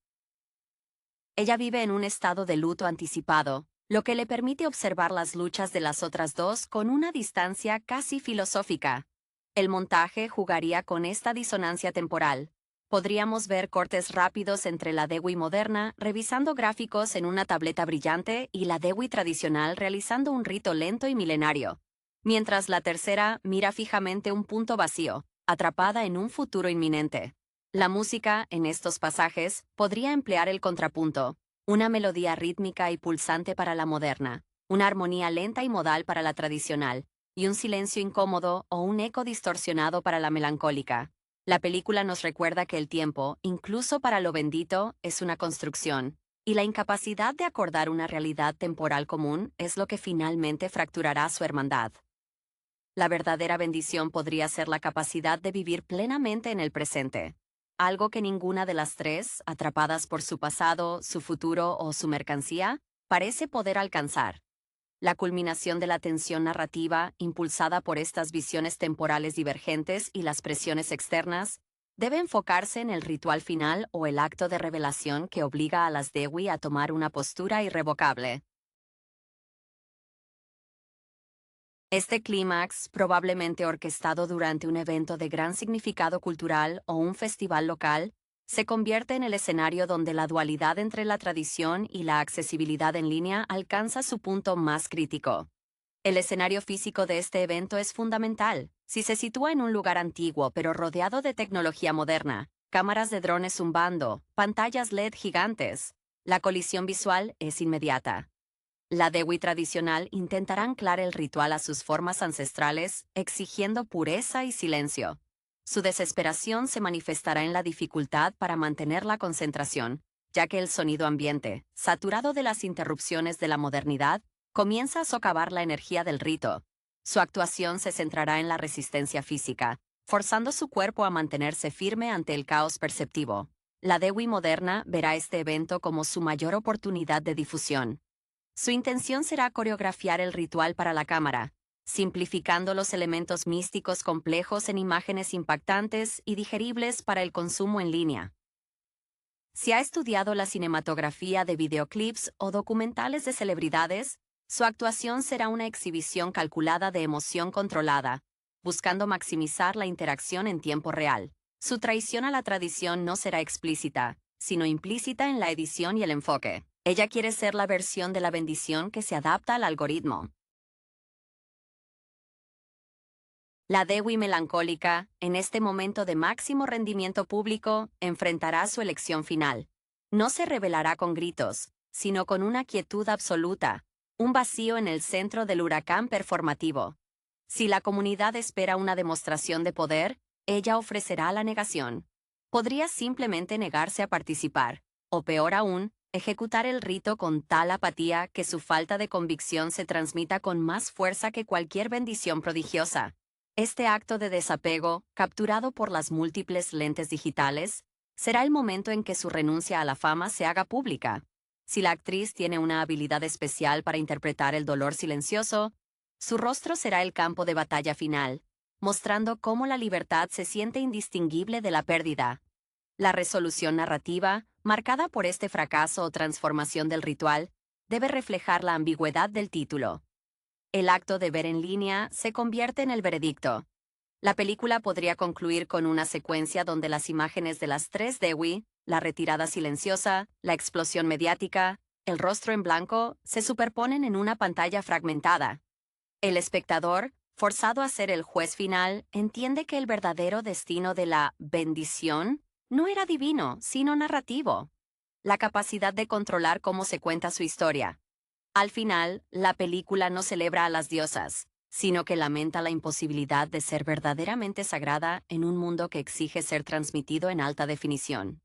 Ella vive en un estado de luto anticipado, lo que le permite observar las luchas de las otras dos con una distancia casi filosófica. El montaje jugaría con esta disonancia temporal. Podríamos ver cortes rápidos entre la Dewey moderna revisando gráficos en una tableta brillante y la Dewey tradicional realizando un rito lento y milenario, mientras la tercera mira fijamente un punto vacío, atrapada en un futuro inminente. La música, en estos pasajes, podría emplear el contrapunto, una melodía rítmica y pulsante para la moderna, una armonía lenta y modal para la tradicional, y un silencio incómodo o un eco distorsionado para la melancólica. La película nos recuerda que el tiempo, incluso para lo bendito, es una construcción, y la incapacidad de acordar una realidad temporal común es lo que finalmente fracturará su hermandad. La verdadera bendición podría ser la capacidad de vivir plenamente en el presente, algo que ninguna de las tres, atrapadas por su pasado, su futuro o su mercancía, parece poder alcanzar. La culminación de la tensión narrativa, impulsada por estas visiones temporales divergentes y las presiones externas, debe enfocarse en el ritual final o el acto de revelación que obliga a las Dewey a tomar una postura irrevocable. Este clímax, probablemente orquestado durante un evento de gran significado cultural o un festival local, se convierte en el escenario donde la dualidad entre la tradición y la accesibilidad en línea alcanza su punto más crítico. El escenario físico de este evento es fundamental. Si se sitúa en un lugar antiguo pero rodeado de tecnología moderna, cámaras de drones zumbando, pantallas LED gigantes, la colisión visual es inmediata. La Dewey tradicional intentará anclar el ritual a sus formas ancestrales, exigiendo pureza y silencio. Su desesperación se manifestará en la dificultad para mantener la concentración, ya que el sonido ambiente, saturado de las interrupciones de la modernidad, comienza a socavar la energía del rito. Su actuación se centrará en la resistencia física, forzando su cuerpo a mantenerse firme ante el caos perceptivo. La Dewey moderna verá este evento como su mayor oportunidad de difusión. Su intención será coreografiar el ritual para la cámara, simplificando los elementos místicos complejos en imágenes impactantes y digeribles para el consumo en línea. Si ha estudiado la cinematografía de videoclips o documentales de celebridades, su actuación será una exhibición calculada de emoción controlada, buscando maximizar la interacción en tiempo real. Su traición a la tradición no será explícita, sino implícita en la edición y el enfoque. Ella quiere ser la versión de la bendición que se adapta al algoritmo. La Dewi melancólica, en este momento de máximo rendimiento público, enfrentará su elección final. No se revelará con gritos, sino con una quietud absoluta, un vacío en el centro del huracán performativo. Si la comunidad espera una demostración de poder, ella ofrecerá la negación. Podría simplemente negarse a participar, o peor aún, ejecutar el rito con tal apatía que su falta de convicción se transmita con más fuerza que cualquier bendición prodigiosa. Este acto de desapego, capturado por las múltiples lentes digitales, será el momento en que su renuncia a la fama se haga pública. Si la actriz tiene una habilidad especial para interpretar el dolor silencioso, su rostro será el campo de batalla final, mostrando cómo la libertad se siente indistinguible de la pérdida. La resolución narrativa, marcada por este fracaso o transformación del ritual, debe reflejar la ambigüedad del título. El acto de ver en línea se convierte en el veredicto. La película podría concluir con una secuencia donde las imágenes de las tres Dewi, la retirada silenciosa, la explosión mediática, el rostro en blanco, se superponen en una pantalla fragmentada. El espectador, forzado a ser el juez final, entiende que el verdadero destino de la bendición no era divino, sino narrativo. La capacidad de controlar cómo se cuenta su historia. Al final, la película no celebra a las diosas, sino que lamenta la imposibilidad de ser verdaderamente sagrada en un mundo que exige ser transmitido en alta definición.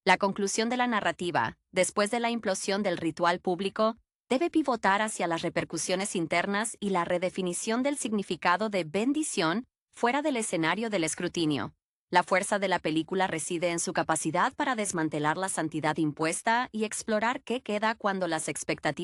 La conclusión de la narrativa, después de la implosión del ritual público, debe pivotar hacia las repercusiones internas y la redefinición del significado de bendición fuera del escenario del escrutinio. La fuerza de la película reside en su capacidad para desmantelar la santidad impuesta y explorar qué queda cuando las expectativas